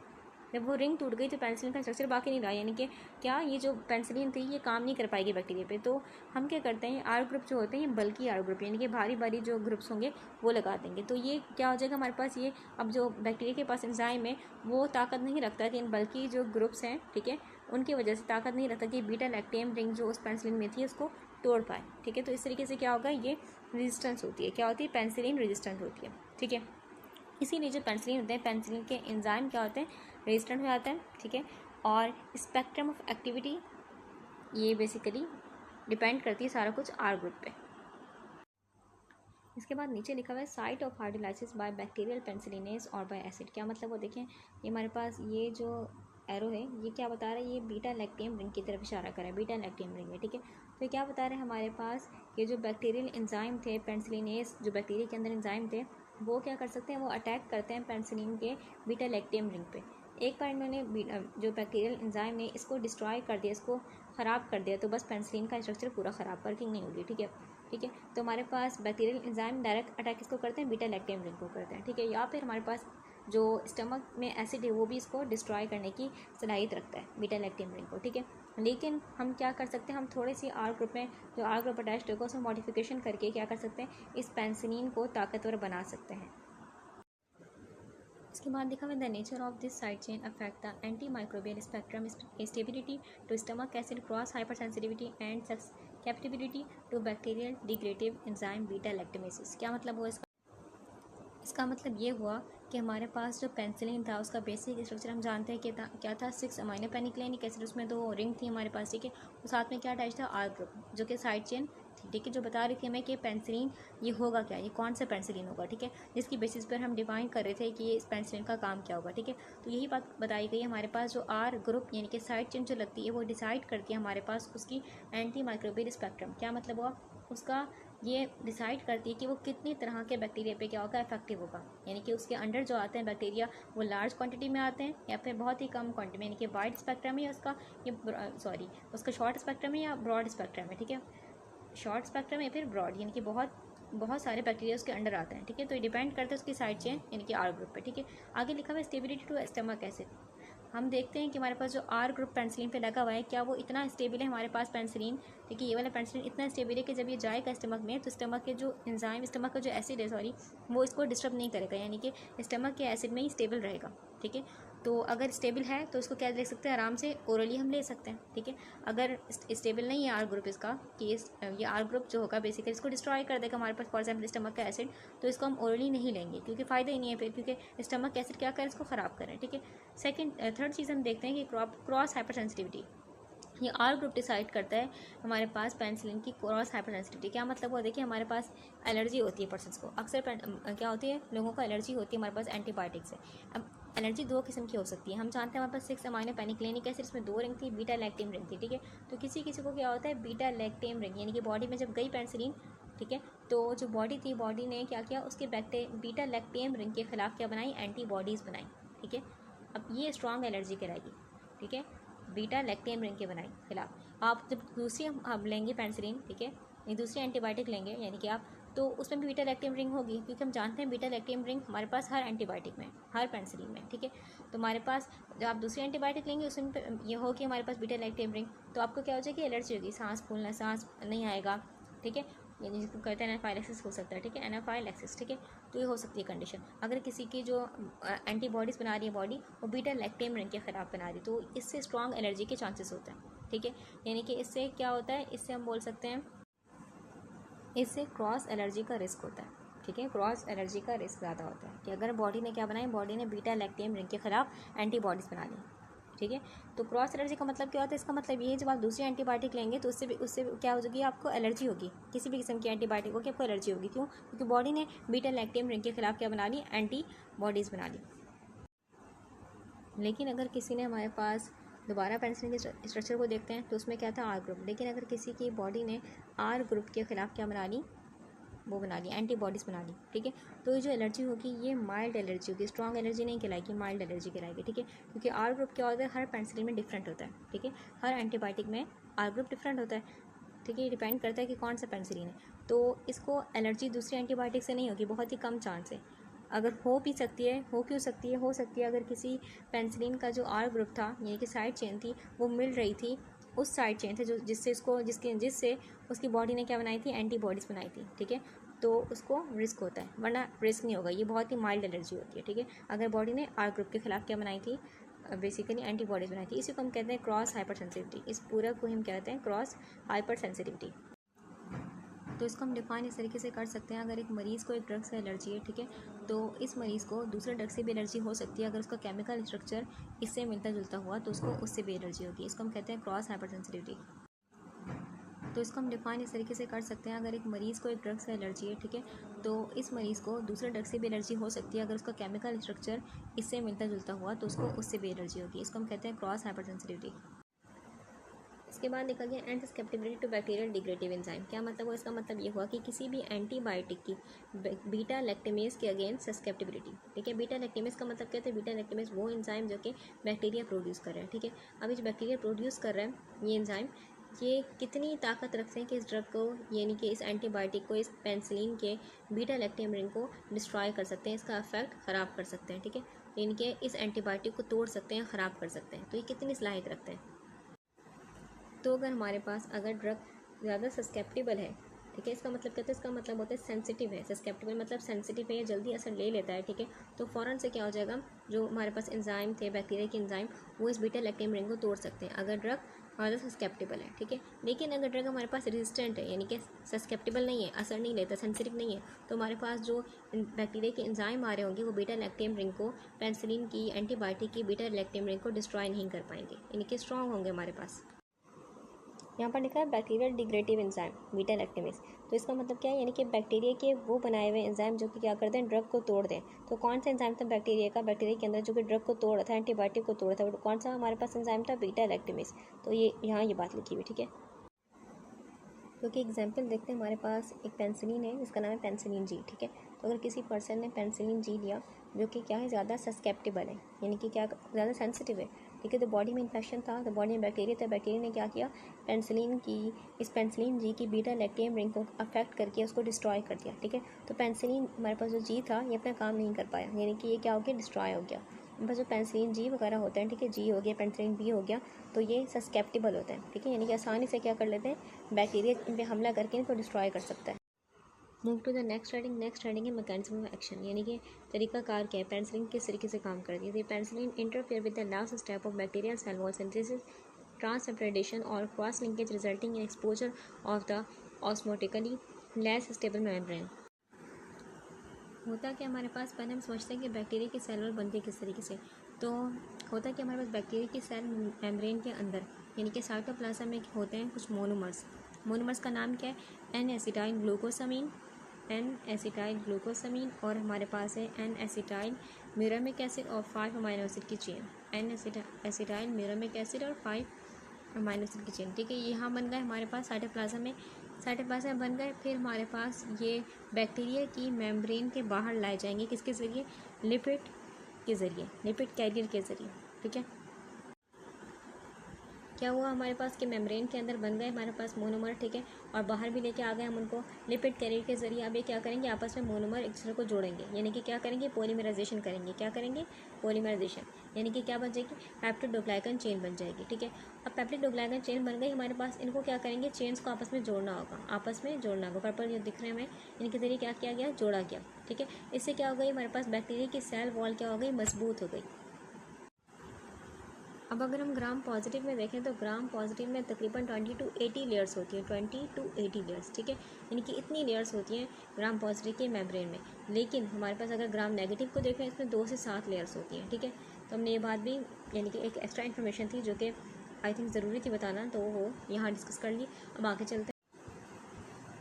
जब वो रिंग टूट गई तो पेंसिलिन का स्ट्रक्चर बाकी नहीं रहा, यानी कि क्या, ये जो पेंसिलिन थी ये काम नहीं कर पाएगी बैक्टीरिया पे। तो हम क्या करते हैं, आर ग्रुप जो होते हैं ये बल्कि आर ग्रुप, यानी कि भारी जो ग्रुप्स होंगे वो लगा देंगे। तो ये क्या हो जाएगा हमारे पास, ये अब जो बैक्टीरिया के पास एंजाइम है वो ताकत नहीं रखता कि इन बल्कि जो ग्रुप्स हैं, ठीक है, उनकी वजह से ताकत नहीं रखता कि बीटा लैक्टेम रिंग जो उस पेंसिलिन में थी उसको तोड़ पाए, ठीक है। तो इस तरीके से क्या होगा, ये रेजिस्टेंस होती है, क्या होती है, पेंसिलिन रेजिस्टेंट होती है, ठीक है। इसीलिए जो पेंसिलिन होते हैं, पेंसिलिन के एंजाइम क्या होते हैं, रेजिस्टेंट हो जाते हैं, ठीक है। और स्पेक्ट्रम ऑफ एक्टिविटी ये बेसिकली डिपेंड करती है सारा कुछ आर ग्रुप पे। इसके बाद नीचे लिखा हुआ है site of hydrolysis by bacterial penicillinase or by acid. क्या मतलब वो देखें, ये हमारे पास ये जो एरो है ये क्या बता रहा है, ये बीटा लैक्टियम रिंग की तरफ इशारा कर रहा है, बीटा लैक्टियम रिंग है, ठीक है। तो ये क्या बता रहे हैं हमारे पास, ये जो बैक्टीरियल एंजाइम थे पेंसिलिनेज, जो बैक्टीरिया के अंदर एंजाइम थे, वो क्या कर सकते हैं, वो अटैक करते हैं पेंसिलिन के बीटा लैक्टियम रिंग पे। एक बार इन्होंने जो बैक्टीरियल एंजाइम ने इसको डिस्ट्रॉय कर दिया, इसको ख़राब कर दिया, तो बस पेंसिलिन का स्ट्रक्चर पूरा ख़राब, वर्किंग नहीं होगी, ठीक है। ठीक है, तो हमारे पास बैक्टीरियल एंजाइम डायरेक्ट अटैक इसको करते हैं, बीटा लैक्टियम रिंग को करते हैं, ठीक है। या फिर हमारे पास जो स्टमक में एसिड है वो भी इसको डिस्ट्रॉय करने की सलाहियत रखता है, बीटा लैक्टियम रिंग को, ठीक है। लेकिन हम क्या कर सकते हैं, हम थोड़ी सी आर ग्रुप में जो आर ग्रुप अटैच्ड होगा उसमें मॉडिफिकेशन करके क्या कर सकते हैं, इस पेंसिलिन को ताकतवर बना सकते हैं। इसके बाद देखा the nature of this side chain affect the anti microbial spectrum stability to stomach acid cross hyper sensitivity and capability to bacterial degradative enzyme beta lactamases. क्या मतलब हुआ इसका मतलब ये हुआ कि हमारे पास जो पेंसिलिन था उसका बेसिक स्ट्रक्चर हम जानते हैं कि क्या था, 6 अमाइनो पेनिक्लेनिक एसिड, उसमें 2 रिंग थी हमारे पास, ठीक है। और साथ में क्या अटैच था, आर ग्रुप, जो कि साइड चेन थी, ठीक है, जो बता रही थी हमें कि पेंसिलिन ये होगा क्या, ये कौन सा पेंसिलिन होगा, ठीक है, जिसकी बेसिस पर हम डिफाइन कर रहे थे कि ये इस पेंसिलिन का काम क्या होगा, ठीक है। तो यही बात बताई गई हमारे पास, जो आर ग्रुप यानी कि साइड चेन जो लगती है वो डिसाइड करती है हमारे पास उसकी एंटी माइक्रोबियल स्पेक्ट्रम। क्या मतलब हुआ उसका, ये डिसाइड करती है कि वो कितनी तरह के बैक्टीरिया पे क्या होगा, इफेक्टिव होगा, यानी कि उसके अंडर जो आते हैं बैक्टीरिया वो लार्ज क्वांटिटी में आते हैं या फिर बहुत ही कम क्वांटिटी में, यानी कि वाइड स्पेक्ट्रम है उसका, ये उसका शॉर्ट स्पेक्ट्रम है या ब्रॉड स्पेक्ट्रम है, ठीक है, शॉर्ट स्पेक्ट्रम या फिर ब्रॉड, यानी कि बहुत बहुत सारे बैक्टीरिया उसके अंडर आते हैं, ठीक है। तो ये डिपेंड करता है उसकी साइड चेन यानी कि आर ग्रुप पे, ठीक है। आगे लिखा हुआ है स्टेबिलिटी टू स्टमक एसिड। हम देखते हैं कि हमारे पास जो आर ग्रुप पेंसिलिन पे लगा हुआ है, क्या वो इतना स्टेबल है हमारे पास पेंसिलिन, देखिए ये वाला पेंसिलिन इतना स्टेबल है कि जब ये जाएगा स्टमक में तो स्टमक के जो एंजाइम, स्टमक का जो एसिड है वो इसको डिस्टर्ब नहीं करेगा, यानी कि स्टमक के एसिड में ही स्टेबल रहेगा, ठीक है। तो अगर स्टेबल है तो इसको क्या ले सकते हैं, आराम से ओरली हम ले सकते हैं, ठीक है। अगर स्टेबल नहीं है आर ग्रुप इसका, कि ये आर ग्रुप जो होगा बेसिकली इसको डिस्ट्रॉय कर देगा हमारे पास, फॉर एग्जाम्पल स्टमक का एसिड, तो इसको हम ओरली नहीं लेंगे क्योंकि फ़ायदा ही नहीं है फिर, क्योंकि स्टमक एसिड क्या करें, इसको ख़राब करें, ठीक है। थर्ड चीज़ हम देखते हैं कि क्रॉस हाइपर सेंसिटिविटी। ये आर ग्रुप डिसाइड करता है हमारे पास पेंसिलिन की क्रॉस हाइपर सेंसिटिविटी। क्या मतलब हुआ, देखिए हमारे पास एलर्जी होती है पर्सन्स को, अक्सर क्या होती है, लोगों को एलर्जी होती है हमारे पास एंटीबायोटिक से। अब एलर्जी 2 किस्म की हो सकती है, हम जानते हैं हमारे पास 6 अमाइनो पेनिक्लेनिक एसिड, इसमें 2 रिंग थी, बीटा लैक्टियम रिंग थी, ठीक है। तो किसी किसी को क्या होता है, बीटा लैक्टियम रिंग, यानी कि बॉडी में जब गई पेंसिलिन, ठीक है, तो जो बॉडी थी, बॉडी ने क्या किया, उसके बीटा लैक्टियम रिंग के खिलाफ क्या बनाई, एंटीबॉडीज़ बनाई, ठीक है। अब ये स्ट्रॉन्ग एलर्जी कराएगी, ठीक है, बीटा लैक्टियम रिंग के बनाई खिलाफ। आप जब दूसरी हम लेंगे पेंसिलिन, ठीक है, ये दूसरी एंटीबायोटिक लेंगे यानी कि आप, तो उसमें भी बीटा लैक्टियम रिंग होगी, क्योंकि हम जानते हैं बीटा लैक्टियम रिंग हमारे पास हर एंटीबायोटिक में, हर पेंसिलिन में, ठीक है। तो हमारे पास जब आप दूसरी एंटीबायोटिक लेंगे उसमें ये होगी हमारे पास बीटा लैक्टियम रिंग, तो आपको क्या हो जाएगी, एलर्जी होगी, सांस फूलना, सांस नहीं आएगा, ठीक है, यानी जिसको कहते हैं एनाफाइलेक्सिस हो सकता है, ठीक है, एनाफाइलेक्सिस, ठीक है। तो ये हो सकती है कंडीशन अगर किसी की जो एंटीबॉडीज़ बना रही है बॉडी, वो बीटा लैक्टियम रिंग के खिलाफ बना रही, तो इससे स्ट्रॉन्ग एलर्जी के चांसेस होते हैं, ठीक है। यानी कि इससे क्या होता है, इससे हम बोल सकते हैं इससे क्रॉस एलर्जी का रिस्क होता है, ठीक है, क्रॉस एलर्जी का रिस्क ज़्यादा होता है कि अगर बॉडी ने क्या बनाया, बॉडी ने बीटा लैक्टियम रिंग के खिलाफ एंटीबॉडीज़ बना ली, ठीक है। तो क्रॉस एलर्जी का मतलब क्या होता है, इसका मतलब ये है जब आप दूसरी एंटीबायोटिक लेंगे तो उससे क्या हो जाएगी, आपको एलर्जी होगी, किसी भी किस्म की एंटीबायोटिक हो कि आपको एलर्जी होगी, क्यों, क्योंकि बॉडी ने बीटा लैक्टियम रिंग के खिलाफ क्या बना ली, एंटीबॉडीज़ बना ली। लेकिन अगर किसी ने हमारे पास दोबारा पेंसिलिन के स्ट्रक्चर को देखते हैं तो उसमें क्या था, आर ग्रुप, लेकिन अगर किसी की बॉडी ने आर ग्रुप के खिलाफ क्या बना ली, वो बना ली, एंटीबॉडीज़ बना ली, ठीक है। तो ये जो एलर्जी होगी ये माइल्ड एलर्जी होगी, स्ट्रॉन्ग एलर्जी नहीं कहलाएगी, माइल्ड एलर्जी कहलाएगी, ठीक है। क्योंकि आर ग्रुप क्या होता है, हर पेंसिलिन में डिफरेंट होता है, ठीक है, हर एंटीबायोटिक में आर ग्रुप डिफरेंट होता है, ठीक है। ये डिपेंड करता है कि कौन सा पेंसिलिन है, तो इसको एलर्जी दूसरी एंटीबायोटिक से नहीं होगी, बहुत ही कम चांस है। अगर हो भी सकती है, हो क्यों सकती है, हो सकती है अगर किसी पेंसिलिन का जो आर ग्रुप था यानी कि साइड चेन थी वो मिल रही थी उस साइड चेन से जो जिससे उसकी बॉडी ने क्या बनाई थी, एंटीबॉडीज़ बनाई थी, ठीक है। तो उसको रिस्क होता है, वरना रिस्क नहीं होगा, ये बहुत ही माइल्ड एलर्जी होती है, ठीक है। अगर बॉडी ने आर ग्रुप के खिलाफ क्या बनाई थी, बेसिकली एंटीबॉडीज़ बनाई थी, इसी को हम कहते हैं क्रॉस हाइपर सेंसिटिविटी, इस पूरा को हम कहते हैं क्रॉस हाइपर सेंसिटिविटी। तो इसको हम डिफाइन इस तरीके से कर सकते हैं, अगर एक मरीज़ को एक ड्रग से एलर्जी है, ठीक है, तो इस मरीज़ को दूसरे ड्रग से भी एलर्जी हो सकती है। अगर उसका केमिकल स्ट्रक्चर इससे मिलता जुलता हुआ तो उसको उससे भी एलर्जी होगी। इसको हम कहते हैं क्रॉस हाइपर सेंसिटिविटी। तो इसको हम डिफाइन इस तरीके से कर सकते हैं, अगर एक मरीज़ को एक ड्रग से एलर्जी है, ठीक है, तो इस मरीज़ को दूसरे ड्रग से भी एलर्जी हो सकती है। अगर उसका केमिकल स्ट्रक्चर इससे मिलता जुलता हुआ तो उसको उससे भी एलर्जी होगी। इसको हम कहते हैं क्रॉस हाइपर सेंसिटिविटी। इसके बाद देखा गया anti susceptibility to bacterial degradative enzyme. क्या मतलब हुआ इसका? मतलब ये हुआ कि किसी भी एंटीबायोटिक की बीटा लैक्टेमेज के अगेंस्ट सस्केप्टिबिलिटी, ठीक है। बीटा लैक्टेमेज का मतलब क्या होता है? बीटा लैक्टेमेज वो एंजाइम जो कि बैक्टीरिया प्रोड्यूस कर रहा है, ठीक है। अब इस बैक्टीरिया प्रोड्यूस कर रहा है ये एंजाइम, ये कितनी ताकत रखते हैं कि इस ड्रग को, यानी कि इस एंटीबायोटिक को, इस पेंसिलिन के बीटा लैक्टम रिंग को डिस्ट्रॉय कर सकते हैं, इसका इफेक्ट ख़राब कर सकते हैं, ठीक है। यानी कि इस एंटीबायोटिक को तोड़ सकते हैं, ख़राब कर सकते हैं। तो ये कितनी सलाहियत रखते हैं? तो अगर हमारे पास अगर ड्रग ज़्यादा सस्केप्टिबल है, ठीक है, इसका मतलब क्या होता है? इसका मतलब होता है सेंसिटिव है। सस्केप्टिबल मतलब सेंसिटिव है, ये जल्दी असर ले लेता है, ठीक है। तो फ़ौरन से क्या हो जाएगा, जो हमारे पास एंजाइम थे, बैक्टीरिया के एंजाइम, वो इस बीटा लैक्टम रिंग को तोड़ सकते हैं अगर ड्रग ज़्यादा सस्केप्टिबल है, ठीक है। लेकिन अगर ड्रग हमारे पास रेजिस्टेंट है, यानी कि सस्केप्टिबल नहीं है, असर नहीं लेता, सेंसिटिव नहीं है, तो हमारे पास जो बैक्टीरिया के एंजाइम आ रहे होंगे वो बीटा लैक्टम रिंग को, पेंसिलिन की एंटीबायोटिक की बीटा लैक्टम रिंग को डिस्ट्रॉय नहीं कर पाएंगे, यानी कि स्ट्रॉन्ग होंगे हमारे पास। यहाँ पर लिखा है bacterial degradative enzyme beta lactamase. तो इसका मतलब क्या है? यानी कि बैक्टीरिया के वो बनाए हुए एंजाइम जो कि क्या करते हैं, ड्रग को तोड़ दें। तो कौन सा एंजाइम था बैक्टीरिया का, बैक्टीरिया के अंदर जो कि ड्रग को तोड़ा था, एंटीबायोटिक को तोड़ा था, वो कौन सा हमारे पास एंजाइम था? Beta lactamase. तो ये यहाँ ये बात लिखी हुई, ठीक है। क्योंकि एग्जाम्पल देखते हैं, हमारे पास एक पेंसिलिन है जिसका नाम है पेंसिलिन जी, ठीक है। तो अगर किसी पर्सन ने पेंसिलिन जी लिया जो कि क्या है, ज़्यादा सस्केप्टिबल है, यानी कि क्या ज़्यादा सेंसिटिव है, ठीक है। तो बॉडी में इन्फेक्शन था, तो बॉडी में बैक्टीरिया था, बैक्टीरिया ने क्या किया, इस पेंसिलिन जी की बीटा लैक्टम रिंग को अफेक्ट करके उसको डिस्ट्रॉय कर दिया, ठीक है। तो पेंसिलिन हमारे पास जो जी था ये अपना काम नहीं कर पाया, यानी कि ये क्या हो गया, डिस्ट्रॉय हो गया। बस जो पेंसिलिन जी वगैरह होते हैं, ठीक है, जी हो गया, पेंसिलिन बी हो गया, तो ये सस्केप्टिबल होते हैं, ठीक है, यानी कि आसानी से क्या कर लेते हैं, बैक्टीरिया इन पर हमला करके इनको डिस्ट्रॉय कर सकता है। Move to the next heading. Next heading है मैकेनिज्म ऑफ एक्शन, यानी कि तरीकाकार क्या है, पेंसिलिन किस तरीके से काम करती है। Penicillin interfere with the last step of bacterial cell wall synthesis, transseparation or cross linkage resulting in exposure of the osmotically less stable membrane. होता क्या हमारे पास, पहले हम समझते हैं कि बैक्टीरिया की सेल वॉल बनती है किस तरीके से। तो होता कि हमारे पास बैक्टीरिया की सेल मेम्ब्रेन के अंदर, यानी कि साइटोप्लाज्म में होते हैं कुछ मोनोमर्स। मोनोमर्स का नाम क्या है? N acetyl glucosamine, N acetyl glucosamine, और हमारे पास है एन एसिटाइल म्यूरामिक एसिड और 5 अमीनो एसिड की चेन। एन एसिटाइल म्यूरामिक एसिड और 5 अमीनो एसिड की चेन, ठीक है। यहाँ बन गए हमारे पास साइटोप्लाज्म में, साइटोप्लाज्म बन गए। फिर हमारे पास ये बैक्टीरिया की मेम्ब्रेन के बाहर लाए जाएंगे, किसके ज़रिए? लिपिड के ज़रिए, लिपिड कैरियर के ज़रिए, ठीक है। क्या हुआ हमारे पास कि मेम्ब्रेन के अंदर बन गए हमारे पास मोनोमर, ठीक है, और बाहर भी लेके आ गए हम उनको लिपिड कैरियर के जरिए। अब ये क्या करेंगे, आपस में मोनोमर एक दूसरे को जोड़ेंगे, यानी कि क्या करेंगे, पॉलीमराइजेशन करेंगे। क्या करेंगे? पॉलीमराइजेशन, यानी कि क्या बन जाएगी, पेप्टिडोग्लाइकन चेन बन जाएगी, ठीक है। अब पेप्टिडोग्लाइकन चेन बन गई हमारे पास, इनको क्या करेंगे, चेन्स को आपस में जोड़ना होगा, आपस में जोड़ना होगा। पर्पल जो दिख रहे हैं हमें, इनके जरिए क्या किया गया, जोड़ा गया, ठीक है। इससे क्या हो गई, हमारे पास बैक्टीरिया की सेल वॉल क्या हो गई, मजबूत हो गई। अब अगर हम ग्राम पॉजिटिव में देखें तो ग्राम पॉजिटिव में तकरीबन 20 to 80 लेयर्स होती हैं, 20 to 80 लेयर्स, ठीक है, यानी कि इतनी लेयर्स होती हैं ग्राम पॉजिटिव के मेम्ब्रेन में। लेकिन हमारे पास अगर ग्राम नेगेटिव को देखें, इसमें 2 से 7 लेयर्स होती हैं, ठीक है। तो हमने ये बात भी, यानी कि एक एक्स्ट्रा इन्फॉर्मेशन थी जो कि आई थिंक ज़रूरी थी बताना, तो वो यहाँ डिस्कस कर ली। अब आगे चलते हैं।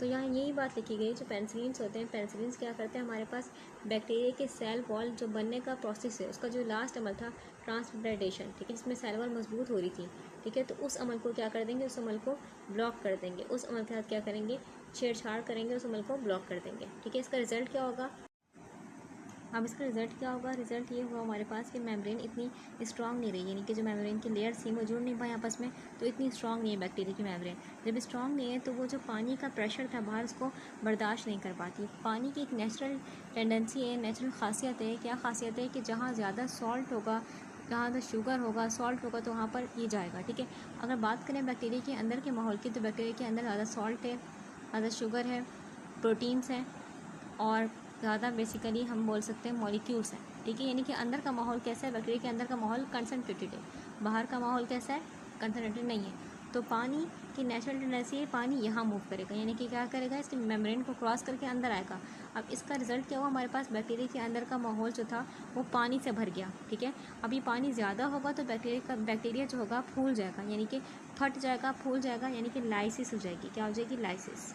तो यहाँ यही बात लिखी गई, जो पेंसिलिन्स होते हैं, पेंसिलिन्स क्या करते हैं, हमारे पास बैक्टीरिया के सेल वॉल जो बनने का प्रोसेस है, उसका जो लास्ट अमल था ट्रांसप्लांटेशन, ठीक है, जिसमें सेल वॉल मजबूत हो रही थी, ठीक है, तो उस अमल को क्या कर देंगे, उस अमल को ब्लॉक कर देंगे। उस अमल के साथ क्या करेंगे, छेड़छाड़ करेंगे, उस अमल को ब्लॉक कर देंगे, ठीक है। इसका रिजल्ट क्या होगा, अब इसका रिजल्ट क्या होगा, रिजल्ट ये हुआ हमारे पास कि मेम्ब्रेन इतनी स्ट्रांग नहीं रही, यानी कि जो मेम्ब्रेन की लेयर्स थी वो जुड़ नहीं पाई आपस में, तो इतनी स्ट्रांग नहीं है बैक्टीरिया की मेम्ब्रेन। जब स्ट्रांग नहीं है तो वो जो पानी का प्रेशर था बाहर, उसको बर्दाश्त नहीं कर पाती। पानी की एक नेचुरल टेंडेंसी है, नेचुरल खासियत है। क्या खासियत है कि जहाँ ज़्यादा सॉल्ट होगा, जहाँ ज़्यादा शुगर होगा, सॉल्ट होगा, तो वहाँ पर ये जाएगा, ठीक है। अगर बात करें बैक्टीरिया के अंदर के माहौल की, तो बैक्टीरिया के अंदर ज़्यादा सॉल्ट है, ज़्यादा शुगर है, प्रोटीन्स हैं, और ज़्यादा बेसिकली हम बोल सकते हैं मॉलिक्यूल्स हैं, ठीक है। यानी कि अंदर का माहौल कैसा है, बैक्टीरिया के अंदर का माहौल कंसनट्रेटेड है, बाहर का माहौल कैसा है, कंसनट्रेटेड नहीं है। तो पानी की नेचुरल टेंडेंसी है पानी यहाँ मूव करेगा, यानी कि क्या करेगा, इसके मेम्ब्रेन को क्रॉस करके अंदर आएगा। अब इसका रिजल्ट क्या हुआ, हमारे पास बैक्टीरिया के अंदर का माहौल जो था वो पानी से भर गया। ठीक है, अभी पानी ज़्यादा होगा तो बैक्टीरिया जो होगा फूल जाएगा, यानी कि फट जाएगा, फूल जाएगा, यानी कि लाइसिस हो जाएगी। क्या हो जाएगी, lysis.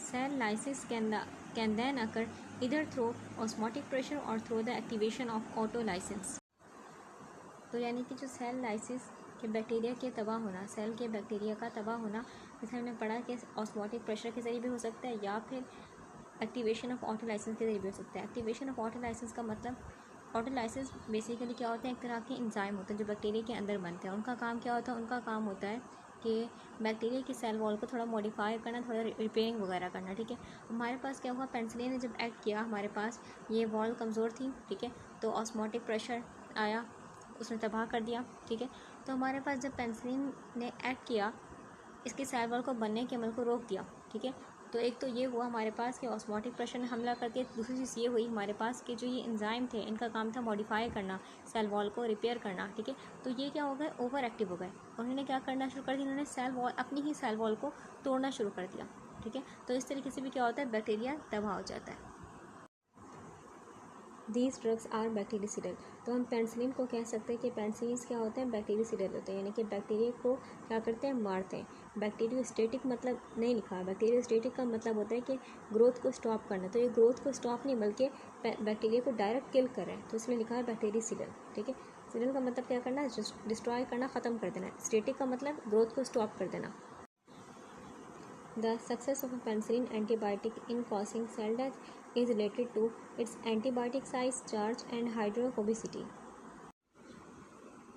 Cell lysis can then occur either through osmotic pressure or through the activation of autolysis. तो यानी कि जो सेल लाइसिस के बैक्टीरिया के तबाह होना, सेल के बैक्टीरिया का तबाह होना, जैसे हमने पढ़ा कि ऑस्मोटिक प्रेशर के ज़रिए भी हो सकता है या फिर एक्टिवेशन ऑफ ऑटोलाइसिस के ज़रिए भी हो सकता है। एक्टिवेशन ऑफ ऑटोलाइसिस का मतलब, ऑटोलाइसिस बेसिकली क्या होता है, एक तरह के एंजाइम होते हैं जो बैक्टीरिया के अंदर बनते हैं। उनका काम क्या होता है, उनका काम होता है कि बैक्टीरिया की सेल वॉल को थोड़ा मॉडिफाई करना, थोड़ा रिपेयरिंग वगैरह करना। ठीक है, हमारे पास क्या हुआ, पेनिसिलिन ने जब एक्ट किया, हमारे पास ये वॉल कमज़ोर थी। ठीक है, तो ऑस्मोटिक प्रेशर आया, उसने तबाह कर दिया। ठीक है, तो हमारे पास जब पेनिसिलिन ने एक्ट किया, इसकी सेल वॉल को बनने के अमल को रोक दिया। ठीक है, तो एक तो ये हुआ हमारे पास कि ऑस्मोटिक प्रेशर ने हमला करके, दूसरी चीज़ ये हुई हमारे पास कि जो ये एंजाइम थे इनका काम था मॉडिफाई करना, सेल वॉल को रिपेयर करना। ठीक है, तो ये क्या हो गए, ओवर एक्टिव हो गए। उन्होंने क्या करना शुरू कर दिया, उन्होंने सेल वॉल, अपनी ही सेल वॉल को तोड़ना शुरू कर दिया। ठीक है, तो इस तरीके से भी क्या होता है, बैक्टीरिया तबाह हो जाता है। These drugs are bactericidal. तो हम पेनिसिलिन को कह सकते हैं कि पेनिसिलिन क्या होते हैं, बैक्टीरिसिडल होते हैं, यानी कि बैक्टीरिया को क्या करते हैं, मारते हैं। बैक्टीरियोस्टेटिक मतलब नहीं लिखा है, बैक्टीरियोस्टेटिक का मतलब होता है कि ग्रोथ को स्टॉप करना। तो ये ग्रोथ को स्टॉप नहीं बल्कि बैक्टीरिया को डायरेक्ट किल कर रहे हैं, तो इसमें लिखा है बैक्टीरिसिडल। ठीक है, सिडल का मतलब क्या करना है, डिस्ट्रॉय करना, ख़त्म कर देना। स्टेटिक का मतलब ग्रोथ को स्टॉप कर देना। The success of a penicillin antibiotic in causing cell death is related to its antibiotic size, charge and hydrophobicity.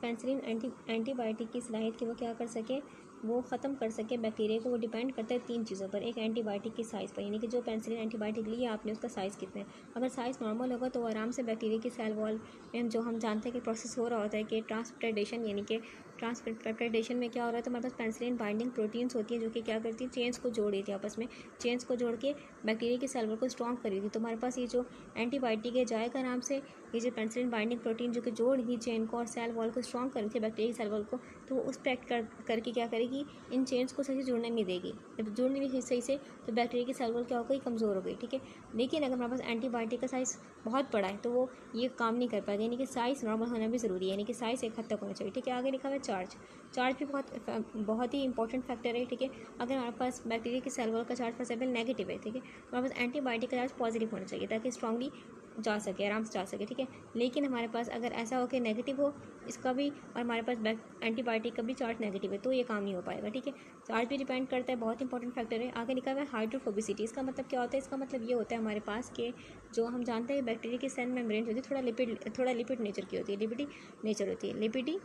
Penicillin antibiotic की सलाहियत कि वो क्या कर सके, वो ख़त्म कर सके बैक्टीरिया को, वो डिपेंड करता है तीन चीज़ों पर। एक एंटीबायोटिक की साइज़ पर, यानी कि जो पेनिसिलिन एंटीबायोटिक लिया आपने उसका साइज़ कितना है। अगर साइज़ नॉर्मल होगा तो वो आराम से बैक्टीरिया की सेल वॉल में, जो हम जानते हैं कि प्रोसेस हो रहा होता है कि ट्रांसपेप्टाइडेशन, यानी कि ट्रांसपेप्टाइडेशन में क्या हो रहा है, तो हमारे पास पेनिसिलिन बाइंडिंग प्रोटीन्स होती हैं जो कि क्या करती है, चेन्स को जोड़ देती है आपस में, चेन्स को जोड़ के बैक्टीरिया की सेल वॉल को स्ट्रॉन्ग कर देती है। तो हमारे पास ये जो एंटीबायोटिक है जाएगा आराम से, ये जो पेनिसिलिन बाइंडिंग प्रोटीन जो कि जोड़ दी चेन को और सेल वॉल को स्ट्रॉन्ग करेगी बैक्टीरिया की सेल वॉल को, तो वो उस पर एक्ट करके क्या करेगी, इन चेन्स को सही से जुड़ने नहीं देगी। जब जुड़ने नहीं सही से तो बैक्टीरिया की सेल वॉल क्या हो गई, कमज़ोर हो गई। ठीक है, लेकिन अगर हमारे पास एंटीबायोटिक का साइज़ बहुत बड़ा है तो वो ये काम नहीं कर पाएगा, यानी कि साइज़ नॉर्मल होना भी ज़रूरी है, यानी कि साइज़ एक हद तक होना चाहिए। ठीक है, आगे लिखा हुआ है चार्ज। चार्ज भी बहुत ही इंपॉर्टेंट फैक्टर है। ठीक है, अगर हमारे पास बैक्टीरिया की सेल वॉल का चार्ज फॉर एग्जाम्पल नेगेटिव है, ठीक है, तो हमारे पास एंटीबायोटिक का चार्ज पॉजिटिव होना चाहिए ताकि स्ट्रांगली जा सके, आराम से जा सके। ठीक है, लेकिन हमारे पास अगर ऐसा हो कि नेगेटिव हो इसका भी और हमारे पास एंटीबायोटिक का भी चार्ज नेगेटिव है तो ये काम नहीं हो पाएगा। ठीक है, चार्ज भी डिपेंड करता है, बहुत इंपॉर्टेंट फैक्टर है। आगे लिखा हुआ है हाइड्रोफोबिसिटी। इसका मतलब क्या होता है, इसका मतलब ये होता है हमारे पास कि जो हम जानते हैं बैक्टीरिया की सेल मेम्ब्रेन होती है थोड़ा लिपिड नेचर की होती है, लिपिडी नेचर होती है, लिपिडी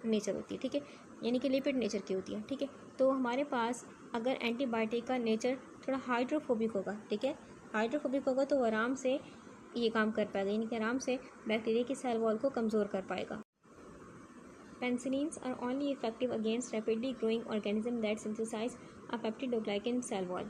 नेचर होती है। ठीक है, यानी कि लिपिड नेचर की होती है। ठीक है, तो हमारे पास अगर एंटीबायोटिक का नेचर थोड़ा हाइड्रोफोबिक होगा, ठीक है, हाइड्रोफोबिक होगा तो वो आराम से ये काम कर पाएगा, यानी कि आराम से बैक्टीरिया की सेल वॉल को कमज़ोर कर पाएगा। Penicillins are only effective against rapidly growing organism that synthesize a peptidoglycan cell wall.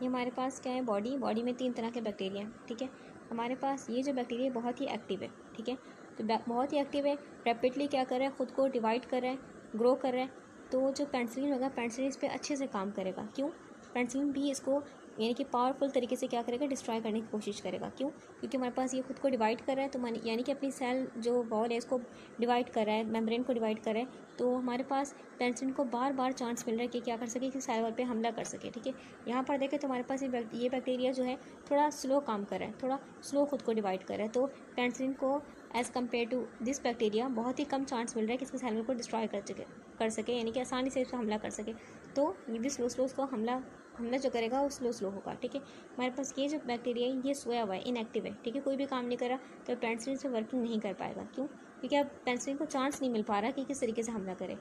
ये हमारे पास क्या है, बॉडी में 3 तरह के बैक्टीरिया हैं। ठीक है, हमारे पास ये जो बैक्टीरिया बहुत ही एक्टिव है। ठीक है, तो बहुत ही एक्टिव है, रैपिडली क्या कर रहा है, ख़ुद को डिवाइड कर रहा है, ग्रो कर रहा है। तो जो पेनिसिलिन होगा, पेनिसिलिन इस पर अच्छे से काम करेगा। क्यों, पेनिसिलिन भी इसको यानी कि पावरफुल तरीके से क्या करेगा, डिस्ट्रॉय करने की कोशिश करेगा। क्यों, क्योंकि हमारे पास ये खुद को डिवाइड कर रहा है, तो यानी कि अपनी सेल जो वॉल है इसको डिवाइड कर रहा है, मेम्ब्रेन को डिवाइड कर रहा है। तो हमारे पास पेनिसिलिन को बार बार चांस मिल रहा है कि क्या कर सके, कि सेल वॉल पे हमला कर सके। ठीक है, यहाँ पर देखें तो हमारे पास ये बैक्टीरिया जो है थोड़ा स्लो काम कर रहा है, थोड़ा स्लो खुद को डिवाइड कर रहा है। तो पेनिसिलिन को as compare to this bacteria बहुत ही कम चांस मिल रहा है कि इसके सेल वॉल को डिस्ट्रॉय कर सके, यानी कि आसानी से इस पर हमला कर सके। तो ये भी स्लो उसको हमला जो करेगा वो स्लो होगा। ठीक है, हमारे पास ये जो बैक्टीरिया है ये सोया हुआ है, इनएक्टिव है। ठीक है, कोई भी काम नहीं कर रहा तो पेनिसिलिन से वर्किंग नहीं कर पाएगा। क्यों, क्योंकि अब पेनिसिलिन को चांस नहीं मिल पा रहा कि किस तरीके से हमला करे।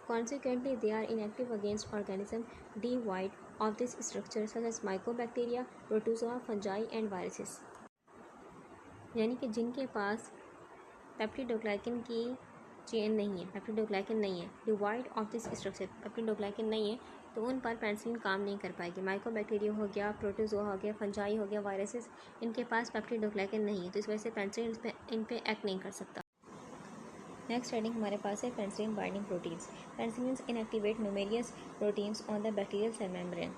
Consequently, they are inactive against organisms devoid of this structure such as mycobacteria, protozoa, fungi and viruses. यानी कि जिनके पास पेप्टिडोग्लाइकन की चेन नहीं है, पेप्टिडोग्लाइकन नहीं है, divide of this structure, peptidoglycan नहीं है, तो उन पर पेनिसिलिन काम नहीं कर पाएगी। माइकोबैक्टीरिया हो गया, प्रोटोजोआ हो गया, फंजाई हो गया, वायरसेस, इनके पास पेप्टिडोग्लाइकन नहीं है, तो इस वजह से पेनिसिलिन इन पे एक्ट नहीं कर सकता। नेक्स्ट हेडिंग हमारे पास है penicillin binding proteins. Penicillin inactivate numerous proteins on the bacterial cell membrane.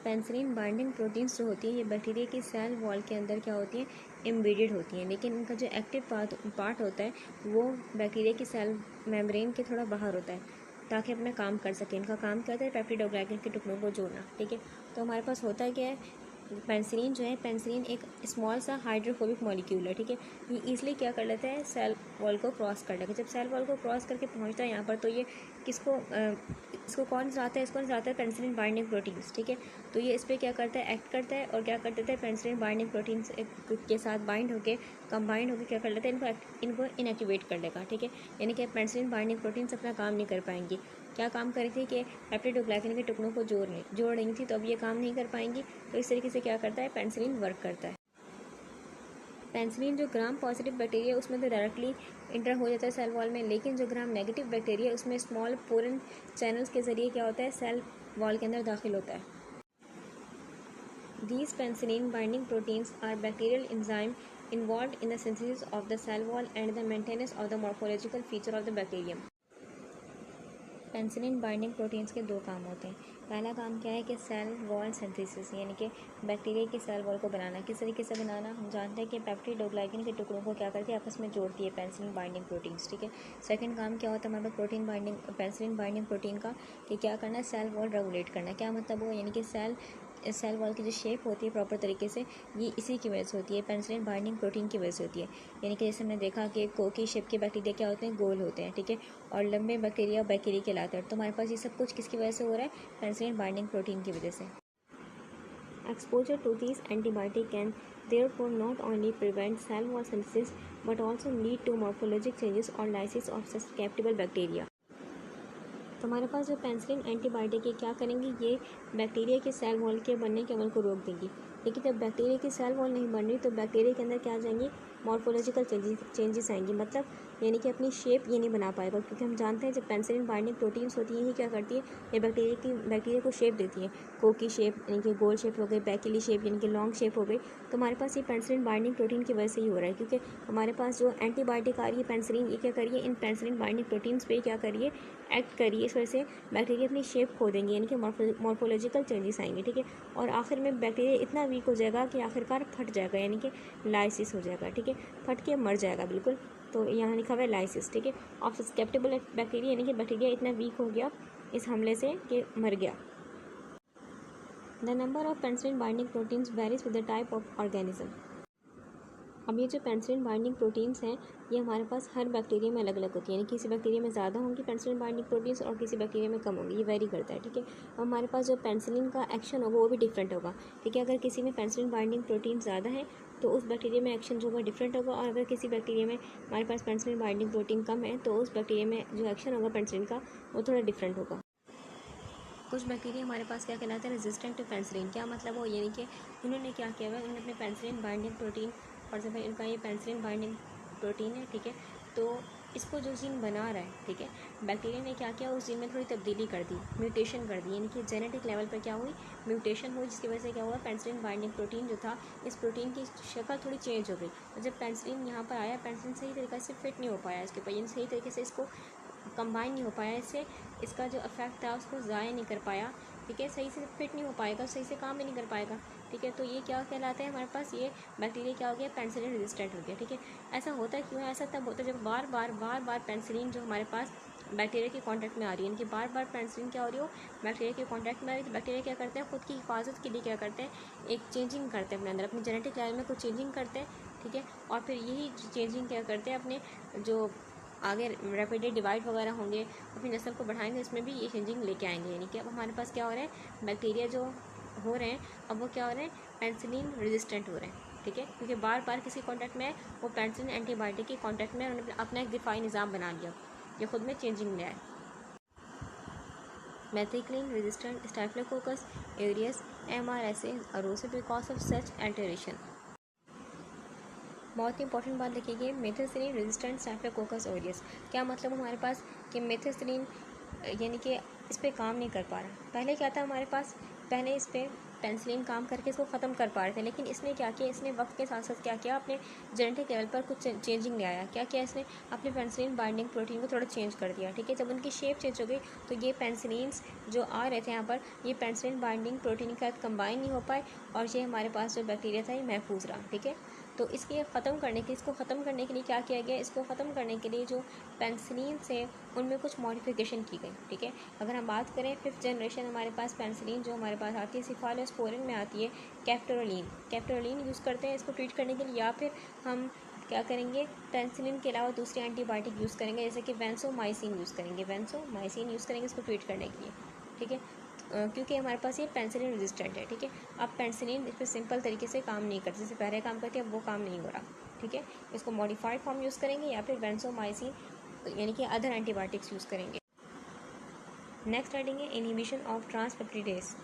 Penicillin binding proteins जो होती है ये बैक्टीरिया की सेल वॉल के अंदर क्या होती है, एम्बेडेड होती हैं, लेकिन इनका जो एक्टिव पार्ट होता है वो बैक्टीरिया की सेल मेम्ब्रेन के थोड़ा बाहर होता है, ताकि अपना काम कर सके। इनका काम क्या होता है, पेप्टिडोग्लाइकन के टुकड़ों को जोड़ना। ठीक है, तो हमारे पास होता क्या है, पेनिसिलिन जो है, पेनिसिलिन एक स्मॉल सा हाइड्रोफोबिक मॉलिक्यूल है। ठीक है, ये ईजिली क्या कर लेता है, सेल वॉल को क्रॉस कर लेगा। जब सेल वॉल को क्रॉस करके पहुंचता है यहाँ पर, तो ये इसको कौन चाहता है, इसको चाहता है पेनिसिलिन बाइंडिंग प्रोटीन्स। ठीक है, तो ये इस पर क्या करता है, एक्ट करता है और क्या कर देता है, पेनिसिलिन बाइंडिंग प्रोटीन्स के साथ कंबाइंड होकर क्या कर लेता है, इनको इनएक्टिवेट कर लेगा। ठीक है, यानी कि पेनिसिलिन बाइंडिंग प्रोटीन्स अपना काम नहीं कर पाएंगी। क्या काम करी थी कि पेप्टिडोग्लाइकन के टुकड़ों को जोड़ रही थी, तो अब ये काम नहीं कर पाएंगी। तो इस तरीके से क्या करता है, पेनिसिलिन वर्क करता है। पेनिसिलिन जो ग्राम पॉजिटिव बैक्टीरिया है उसमें तो डायरेक्टली इंटर हो जाता है सेल वॉल में, लेकिन जो ग्राम नेगेटिव बैक्टीरिया है उसमें स्मॉल पोरन चैनल्स के जरिए क्या होता है, सेल वॉल के अंदर दाखिल होता है। These penicillin binding proteins are bacterial enzyme involved in the synthesis of the cell wall and the maintenance of the morphological feature of the bacterium. Penicillin binding proteins के दो काम होते हैं। पहला काम क्या है कि सेल वॉल सिंथेसिस, यानी कि बैक्टीरिया की सेल वॉल को बनाना। किस तरीके से बनाना, हम जानते हैं कि पेप्टिडोग्लाइकन के टुकड़ों को क्या करती है, आपस में जोड़ती है पेनिसिलिन बाइंडिंग प्रोटीन्स। ठीक है, सेकंड काम क्या होता है हमारे पेनिसिलिन बाइंडिंग प्रोटीन का, कि क्या करना है, सेल वॉल रेगुलेट करना। क्या मतलब वो, यानी कि सेल वॉल की जो शेप होती है प्रॉपर तरीके से, ये इसी की वजह से होती है, पेनिसिलिन बाइंडिंग प्रोटीन की वजह से होती है। यानी कि जैसे हमने देखा कि कोकी शेप के बैक्टीरिया क्या होते हैं, गोल होते हैं। ठीक है, और लंबे बैक्टीरिया बैक्टीरिया कहलाते हैं। तो हमारे पास ये सब कुछ किसकी वजह से हो रहा है, पेनिसिलिन बाइंडिंग प्रोटीन की वजह से। Exposure to this antibiotic can therefore not only prevent cell wall synthesis but also lead to morphologic changes or lysis of susceptible bacteria. तो हमारे पास जो पेनिसिलिन एंटीबायोटिक है क्या करेंगी, ये बैक्टीरिया के सेल वॉल के बनने के अमल को रोक देंगी। लेकिन जब बैक्टीरिया की सेल वॉल नहीं बन रही तो बैक्टीरिया के अंदर क्या आ जाएंगी, मॉर्फोलॉजिकल चेंजेस आएंगी। मतलब यानी कि अपनी शेप ये नहीं बना पाएगा, क्योंकि हम जानते हैं जब पेनिसिलिन बाइंडिंग प्रोटीन्स होती हैं ये क्या करती है, ये बैक्टीरिया को शेप देती है। कोकी शेप यानी कि गोल शेप हो गई, बैकिली शेप यानी कि लॉन्ग शेप हो गई। तो हमारे पास ये पेनिसिलिन बाइंडिंग प्रोटीन की वजह से ही हो रहा है, क्योंकि हमारे पास जो एंटीबायोटिक आ रही है पेनिसिलिन, ये क्या करिए, इन पेनिसिलिन बाइंडिंग प्रोटीन्स पे क्या करिए, एक्ट करिए। इस वजह से बैक्टीरिया अपनी शेप खो देंगे, यानी कि मॉर्फोलॉजिकल चेंजेस आएंगे। ठीक है, और आखिर में बैक्टीरिया इतना वीक हो जाएगा कि आखिरकार फट जाएगा, यानी कि लाइसिस हो जाएगा। ठीक है, फट के मर जाएगा बिल्कुल। तो यहाँ लिखा हुआ है लाइसिस। ठीक है, ऑफ सस्केप्टेबल बैक्टीरिया, यानी कि बैक्टीरिया इतना वीक हो गया इस हमले से कि मर गया। The number of penicillin binding proteins varies with the type of organism. अब ये जो पेनिसिलिन बाइंडिंग प्रोटीन्स हैं ये हमारे पास हर बैक्टीरिया में अलग अलग होती है, यानी किसी बैक्टीरिया में ज़्यादा होंगी पेनिसिलिन बाइंडिंग प्रोटीन्स और किसी बैक्टीरिया में कम होंगी, ये वेरी करता है। ठीक है, अब हमारे पास जो पेनिसिलिन का एक्शन होगा वो भी डिफरेंट होगा। ठीक है, अगर किसी में पेनिसिलिन बाइंडिंग प्रोटीन ज़्यादा है तो उस बैक्टीरिया में एक्शन जो होगा डिफरेंट होगा, और अगर किसी बैक्टीरिया में हमारे पास पेनिसिलिन बाइंडिंग प्रोटीन कम है तो उस बैक्टीरिया में जो एक्शन होगा पेनिसिलिन का वो थोड़ा डिफरेंट होगा। कुछ बैक्टीरिया हमारे पास क्या कहलाते हैं, रेजिस्टेंट टू पेनिसिलिन। क्या मतलब हो, यानी कि उन्होंने क्या किया हुआ है, उन्होंने अपने penicillin binding protein, for example इनका ये पेनिसिलिन बाइंडिंग प्रोटीन है। ठीक है, तो इसको जो जीन बना रहा है, ठीक है, बैक्टीरिया ने क्या किया, उस जीन में थोड़ी तब्दीली कर दी, म्यूटेशन कर दी, यानी कि जेनेटिक लेवल पर क्या हुई, म्यूटेशन हुई, जिसकी वजह से क्या हुआ, पेनिसिलिन बाइंडिंग प्रोटीन जो था, इस प्रोटीन की शक्ल थोड़ी चेंज हो गई। और जब पेनिसिलिन यहाँ पर आया, पेनिसिलिन सही तरीके से फिट नहीं हो पाया इसके ऊपर, यानी सही तरीके से इसको कंबाइन नहीं हो पाया, इससे इसका जो इफेक्ट था उसको ज़ाया नहीं कर पाया। ठीक है, सही से फिट नहीं हो पाएगा, सही से काम भी नहीं कर पाएगा। ठीक है, तो ये क्या कहलाता है, हमारे पास ये बैक्टीरिया क्या हो गया, पेनिसिलिन रेजिस्टेंट हो गया। ठीक है, ऐसा होता है क्यों है, ऐसा तब होता है जब बार बार पेनिसिलिन जो हमारे पास बैक्टीरिया के कांटेक्ट में आ रही है, यानी कि बार बार पेनिसिलिन क्या हो रही हो, बैक्टीरिया के कांटेक्ट में आ रही है। तो बैक्टीरिया क्या करते हैं, खुद की हिफाजत के लिए क्या करते हैं, एक चेंजिंग करते हैं अपने अंदर, अपने जेनेटिक लेवल में कुछ चेंजिंग करते हैं। ठीक है, और फिर यही चेंजिंग क्या करते हैं, अपने जो आगे रैपिडली डिवाइड वगैरह होंगे, अपनी नस्ल को बढ़ाएंगे, इसमें भी ये चेंजिंग लेके आएंगे। यानी कि अब हमारे पास क्या हो रहा है, बैक्टीरिया जो हो रहे हैं अब वो क्या हो रहे हैं, पेनिसिलिन रेजिस्टेंट हो रहे हैं। ठीक है, क्योंकि बार बार किसी कॉन्टैक्ट में वो पेनिसिलिन एंटीबायोटिक के कॉन्टैक्ट में उन्होंने अपना एक दिफाई निज़ाम बना लिया, ये खुद में चेंजिंग ले आए। Methicillin resistant staphylococcus aureus MRSA arose because of such alteration. बहुत ही इंपॉर्टेंट बात लिखिए, मेथिसिलिन रेजिस्टेंट स्टाफिलोकोकस ऑरियस। क्या मतलब हमारे पास कि मेथिसिलिन यानी कि इस पर काम नहीं कर पा रहा। पहले क्या था हमारे पास, पहले इस पर पेंसिलिन काम करके इसको ख़त्म कर पा रहे थे, लेकिन इसने क्या किया, इसने वक्त के साथ साथ क्या किया, अपने जेनेटिक लेवल पर कुछ चेंजिंग ले आया। क्या किया इसने, अपने पेंसिलिन बाइंडिंग प्रोटीन को थोड़ा चेंज कर दिया। ठीक है, जब उनकी शेप चेंज हो गई तो ये पेंसिलिन्स जो आ रहे थे यहाँ पर, ये पेंसिलिन बाइंडिंग प्रोटीन के साथ कंबाइन नहीं हो पाए और ये हमारे पास जो बैक्टीरिया था ये महफूज रहा। ठीक है, तो इसके ख़त्म करने के इसको ख़त्म करने के लिए क्या किया गया, इसको ख़त्म करने के लिए जो पेंसिलिन से उनमें कुछ मॉडिफिकेशन की गई। ठीक है, अगर हम बात करें 5th जनरेशन हमारे पास पेंसिलिन जो हमारे पास आती है सिफालोस्पोरिन में आती है, कैप्टोलिन यूज़ करते हैं इसको ट्रीट करने के लिए, या फिर हम क्या करेंगे, पेंसिलिन के अलावा दूसरी एंटीबायोटिक यूज़ करेंगे, जैसे कि वेंसोमाइसिन यूज़ करेंगे इसको ट्रीट करने के लिए। ठीक है, क्योंकि हमारे पास ये पेंसिलिन रेजिस्टेंट है। ठीक है, अब पेंसिलिन इस पर सिंपल तरीके से काम नहीं करती, जैसे पहले काम करती है अब वो काम नहीं हो रहा। ठीक है, इसको मॉडिफाइड फॉर्म यूज़ करेंगे या फिर वेंसोमाइसिन यानी कि अदर एंटीबायोटिक्स यूज़ करेंगे। नेक्स्ट राइटिंग है इनहिबिशन ऑफ ट्रांसपेप्टिडेज।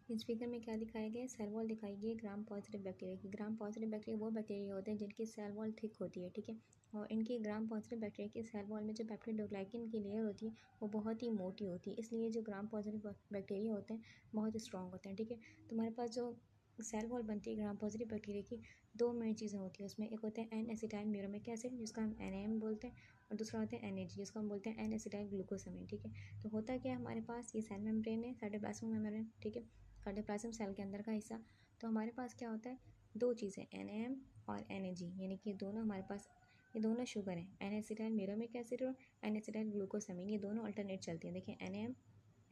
इस फिगर में क्या दिखाया गया है, सेल वॉल दिखाई गई ग्राम पॉजिटिव बैक्टीरिया की। ग्राम पॉजिटिव बैक्टीरिया वो बैक्टीरिया होते हैं जिनकी सेल वॉल थिक होती है। ठीक है, और इनकी ग्राम पॉजिटिव बैक्टीरिया की सेल वॉल में जो पेप्टिडोग्लाइकिन की लेयर होती है वो बहुत ही मोटी होती है, इसलिए जो ग्राम पॉजिटिव बैक्टीरिया होते हैं बहुत स्ट्रॉन्ग होते हैं। ठीक है, तो हमारे पास जो सेल वॉल बनती है ग्राम पॉजिटिव बैक्टीरिया की, दो मेन चीज़ें होती है उसमें, एक होता है एन एसिटाइल म्यूरामिक एसिड जिसका हम NAM बोलते हैं, और दूसरा होता है NAG जिसको हम बोलते हैं एन एसिटाइल ग्लूकोसामिन। ठीक है, तो होता क्या है, हमारे पास ये सेल मेम्ब्रेन है, साइटोप्लाज्मिक मेम्ब्रेन। ठीक है, साइटोप्लाज्म सेल के अंदर का हिस्सा, तो हमारे पास क्या होता है, दो चीज़ें NAM और NAG, यानी कि दोनों हमारे पास, ये दोनों शुगर हैं, एन एसिटाइल म्यूरामिक एसिड और एन एसिटाइल ग्लूकोसामिन, ये दोनों अल्टरनेट चलती हैं। देखिए NAM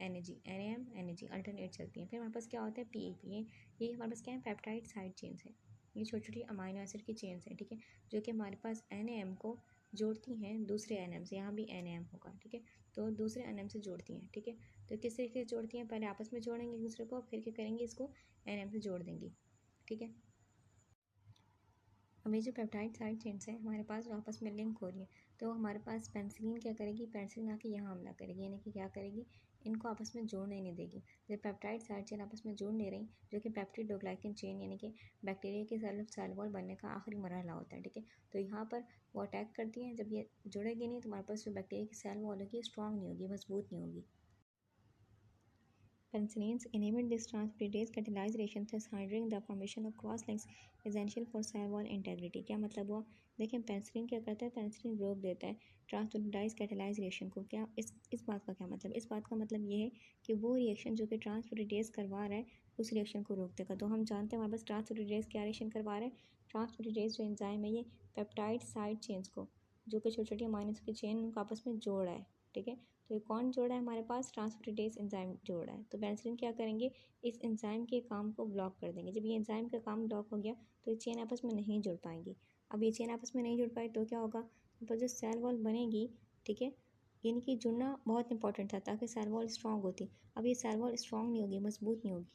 NAG अल्टरनेट चलती हैं। फिर हमारे पास क्या होता है PAP, ये हमारे पास क्या है, पेप्टाइड साइड चेन्स है, ये छोटी छोटी अमाइनो एसिड की चेन्स हैं। ठीक है, जो कि हमारे पास NAM को जोड़ती हैं दूसरे NAM से, यहाँ भी NAM होगा। ठीक है, तो दूसरे NAM से जोड़ती हैं। ठीक है, तो किस तरीके से जोड़ती हैं, पहले आपस में जोड़ेंगे एक दूसरे को, फिर क्या करेंगे, इसको NAM से जोड़ देंगी। ठीक है, अब ये जो पेप्टाइड साइड चेन्स है हमारे पास जो आपस में लिंक हो रही है, तो हमारे पास पेंसिलिन क्या करेगी, पेंसिलिन आके यहाँ हमला करेगी, यानी कि क्या करेगी, इनको आपस में जोड़ने नहीं देगी। जब पेप्टाइड साइड चेन आपस में जोड़ नहीं रही, जो कि पेप्टिडोग्लाइकिन चेन यानी कि बैक्टीरिया के सेल वॉल बनने का आखिरी मरहला होता है। ठीक है, तो यहाँ पर वो अटैक करती हैं, जब ये जुड़ेगी नहीं तो हमारे पास जो बैक्टीरिया की सेल वॉल होगी स्ट्रॉन्ग नहीं होगी, मजबूत नहीं होगी। Penicillins inhibit this transcriptase catalyzed reaction, thus hindering the formation of cross links essential for cell wall integrity। क्या मतलब हुआ, देखिए पेंसिलिन क्या करता है, पेंसिलिन रोक देता है ट्रांसपेप्टाइड कैटालाइज रिएक्शन को। क्या इस बात का क्या मतलब, इस बात का मतलब ये है कि वो रिएक्शन जो कि ट्रांसपेप्टाइडेज करवा रहा है उस रिएक्शन को रोक देगा। तो हम जानते हैं हमारे पास ट्रांसपेप्टाइडेज क्या रिएक्शन करवा रहा है, ट्रांसपेप्टाइडेज जो एंजाइम है ये पेप्टाइड साइड चेन्स को, जो कि छोटी छोटी अमाइनो एसिड की चेन उनको आपस में जोड़ रहा है। ठीक है, तो ये कौन जोड़ा है, हमारे पास ट्रांसपेप्टाइडेज एंजाइम जोड़ा है। तो पेंसिलिन क्या करेंगे, इस एंजाइम के काम को ब्लॉक कर देंगे। जब ये एंजाइम का काम ब्लॉक हो गया तो ये चेन आपस में नहीं जुड़ पाएंगी। अब ये चेन आपस में नहीं जुड़ पाई तो क्या होगा, तो जो सेल वॉल बनेगी, ठीक है, इनकी जुड़ना बहुत इंपॉर्टेंट था ताकि सेल वॉल स्ट्रॉन्ग होती। अब ये सेल वॉल स्ट्रॉन्ग नहीं होगी, मजबूत नहीं होगी।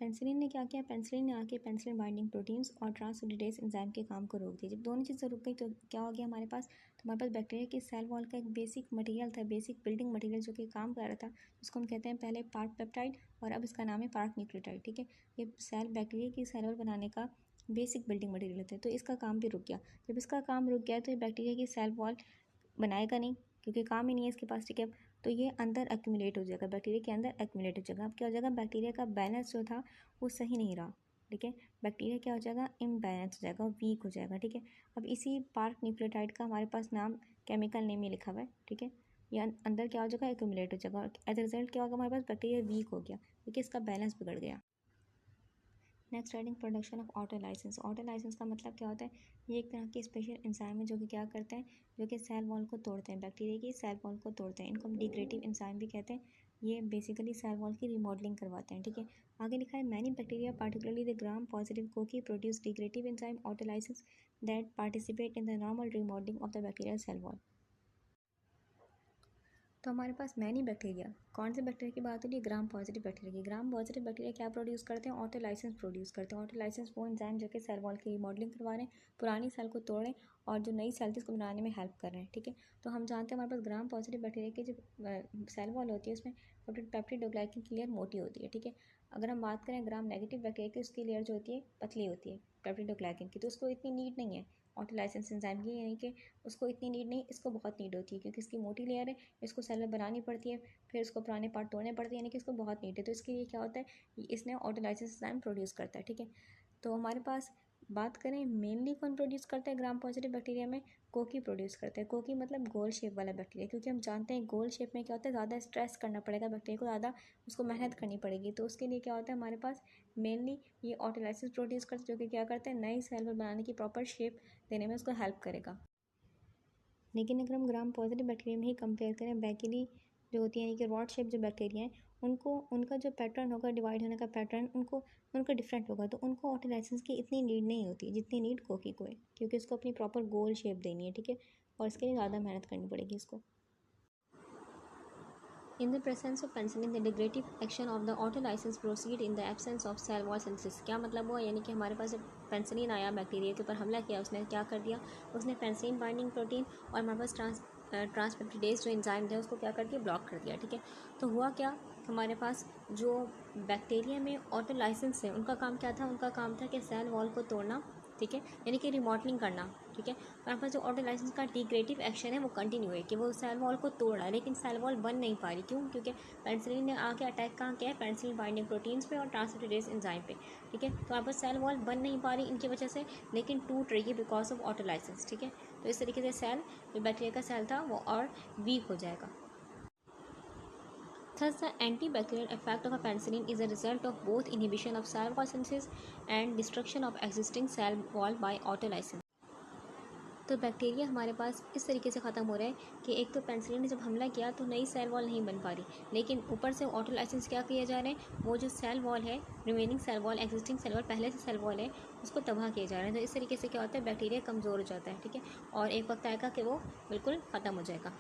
पेंसिलिन ने क्या किया, पेंसिलिन ने आके पेंसिलिन बाइंडिंग प्रोटीन्स और ट्रांसपेप्टाइडेज एंजाइम के काम को रोक दिया। जब दोनों चीज़ें रुक गई तो क्या हो गया हमारे पास, तो हमारे पास बैक्टीरिया की सेल वॉल का एक बेसिक मटेरियल था, बेसिक बिल्डिंग मटेरियल जो कि काम कर रहा था, उसको हम कहते हैं पहले पार्क पेप्टाइड और अब इसका नाम है पार्क न्यूक्लियोटाइड। ठीक है, ये सेल बैक्टीरिया की सेल वॉल बनाने का बेसिक बिल्डिंग मटेरियल होता है, तो इसका काम भी रुक गया। जब इसका काम रुक गया तो ये बैक्टीरिया की सेल वॉल बनाएगा नहीं, क्योंकि काम ही नहीं है इसके पास। ठीक है, तो ये अंदर एक्यूमुलेट हो जाएगा, बैक्टीरिया के अंदर एक्यूमुलेट हो जाएगा। अब क्या हो जाएगा, बैक्टीरिया का बैलेंस जो था वो सही नहीं रहा। ठीक है, बैक्टीरिया क्या हो जाएगा, इम्बैलेंस हो जाएगा, वीक हो जाएगा। ठीक है, अब इसी पार्क न्यूक्लियोटाइड का हमारे पास नाम, केमिकल नेम ये लिखा हुआ है। ठीक है, ये अंदर क्या हो जाएगा, एक्यूमुलेट हो जाएगा, और एज अ रिजल्ट क्या होगा, हमारे पास बैक्टीरिया वीक हो गया क्योंकि इसका बैलेंस बिगड़ गया। Next writing production of autolysins. Autolysins का मतलब क्या होता है, ये एक तरह की स्पेशल एंजाइम है जो कि क्या करते हैं, जो कि सेल वॉल को तोड़ते हैं, बैक्टीरिया की सेल वॉल को तोड़ते हैं, इनको हम डिग्रेडिव एंजाइम भी कहते हैं। ये बेसिकली सेल वॉल की रिमॉडलिंग करवाते हैं। ठीक है, आगे लिखा है many bacteria particularly the gram positive cocci produce degradative enzyme autolysins that participate in the normal remodelling of the bacterial cell wall. तो हमारे पास मैनी बैक्टीरिया, कौन से बैक्टीरिया की बात हो रही है, ग्राम पॉजिटिव बैक्टीरिया की। ग्राम पॉजिटिव बैक्टीरिया क्या प्रोड्यूस करते हैं, ऑटोलाइसेंस प्रोड्यूस करते हैं। ऑटोलाइसेंस वो एंजाइम जो कि सेल वॉल की रिमॉडलिंग करवा रहे हैं, पुरानी सेल को तोड़ रहे हैं और जो नई सेल थी उसको बनाने में हेल्प कर रहे हैं। ठीक है, तो हम जानते हैं हमारे पास ग्राम पॉजिटिव बैक्टीरिया की जो सेल वॉल होती है उसमें पेप्टिडोग्लाइकिन की लेयर मोटी होती है। ठीक है, अगर हम बात करें ग्राम नेगेटिव बैक्टीरिया की, उसकी लेयर जो होती है पतली होती है पेप्टिडोग्लाइकिन की, तो उसको इतनी नीड नहीं है ऑटोलाइसेंस एंजाइम की, यानी कि उसको इतनी नीड नहीं, इसको बहुत नीड होती है क्योंकि इसकी मोटी लेयर है, इसको सेल में बनानी पड़ती है, फिर इसको पुराने पार्ट तोड़ने पड़ते हैं, यानी कि इसको बहुत नीड है। तो इसके लिए क्या होता है, इसने ऑटोलाइसेंस एंजाइम प्रोड्यूस करता है। ठीक है, तो हमारे पास बात करें मेनली कौन प्रोड्यूस करता है ग्राम पॉजिटिव बैक्टीरिया में, कोकी प्रोड्यूस करता है। कोकी मतलब गोल शेप वाला बैक्टीरिया, क्योंकि हम जानते हैं गोल शेप में क्या होता है, ज़्यादा स्ट्रेस करना पड़ेगा बैक्टीरिया को, ज़्यादा उसको मेहनत करनी पड़ेगी। तो उसके लिए क्या होता है, हमारे पास मेनली ये ऑटोलाइसिस प्रोड्यूस करता है, जो कि क्या करता है, नई सेल बनाने की प्रॉपर शेप देने में उसको हेल्प करेगा। लेकिन अगर हम ग्राम पॉजिटिव बैक्टीरिया में ही कंपेयर करें, बैकेली जो होती है यानी कि रॉड शेप जो बैक्टीरिया हैं, उनको उनका जो पैटर्न होगा डिवाइड होने का पैटर्न उनका डिफरेंट होगा। तो उनको ऑटोलाइसेंस की इतनी नीड नहीं होती जितनी नीड कोकी को है, क्योंकि उसको अपनी प्रॉपर गोल शेप देनी है। ठीक है, और इसके लिए ज़्यादा मेहनत करनी पड़ेगी इसको। In the presence of penicillin, the degradative action of the autolysis proceed in the absence of cell wall synthesis। क्या मतलब हुआ, यानी कि हमारे पास जब पेनिसिलिन आया, बैक्टीरिया के ऊपर हमला किया, उसने क्या कर दिया, उसने पेनिसिलिन बाइंडिंग प्रोटीन और हमारे पास ट्रांसपेप्टिडेज जो एंजाइम थे उसको क्या कर दिया, ब्लॉक कर दिया। ठीक है, तो हुआ क्या, हमारे पास जो बैक्टीरिया में ऑटोलाइसेंस है उनका काम क्या था, उनका काम था कि सेल वॉल को तोड़ना। ठीक है, यानी कि रिमॉडलिंग करना। ठीक है, और यहाँ पर जो ऑटोलाइसेंस का डिग्रेडेटिव एक्शन है वो कंटिन्यू है कि वो सेल वॉल को तोड़ रहा है, लेकिन सेल वॉल बन नहीं पा रही। क्यों, क्योंकि पेनिसिलिन ने आके अटैक कहाँ किया है, पेनिसिलिन बाइंडिंग प्रोटीन्स पे और ट्रांसपेप्टिडेज एंजाइम पे। ठीक है, तो यहाँ पर सेल वॉल बन नहीं पा रही इनकी वजह से, लेकिन टूट रही है बिकॉज ऑफ ऑटोलाइसेंस। ठीक है, तो इस तरीके से सेल, जो बैक्टीरिया का सेल था वो और वीक हो जाएगा। Thus, the antibacterial effect of a penicillin is a result of both inhibition of cell wall synthesis and destruction of existing cell wall by autolysis। तो बैक्टीरिया हमारे पास इस तरीके से ख़त्म हो रहा है कि एक तो पेनिसिलिन ने जब हमला किया तो नई सेल वॉल नहीं बन पा रही, लेकिन ऊपर से ऑटोलाइसेंस क्या किए जा रहे हैं, वो जो सेल वॉल है, remaining cell wall, existing cell wall, पहले से सेल वॉल है, उसको तबाह किए जा रहे हैं। तो इस तरीके से क्या होता है, बैक्टीरिया कमज़ोर हो जाता है। ठीक है, और एक वक्त आएगा कि वो बिल्कुल ख़त्म हो जाएगा।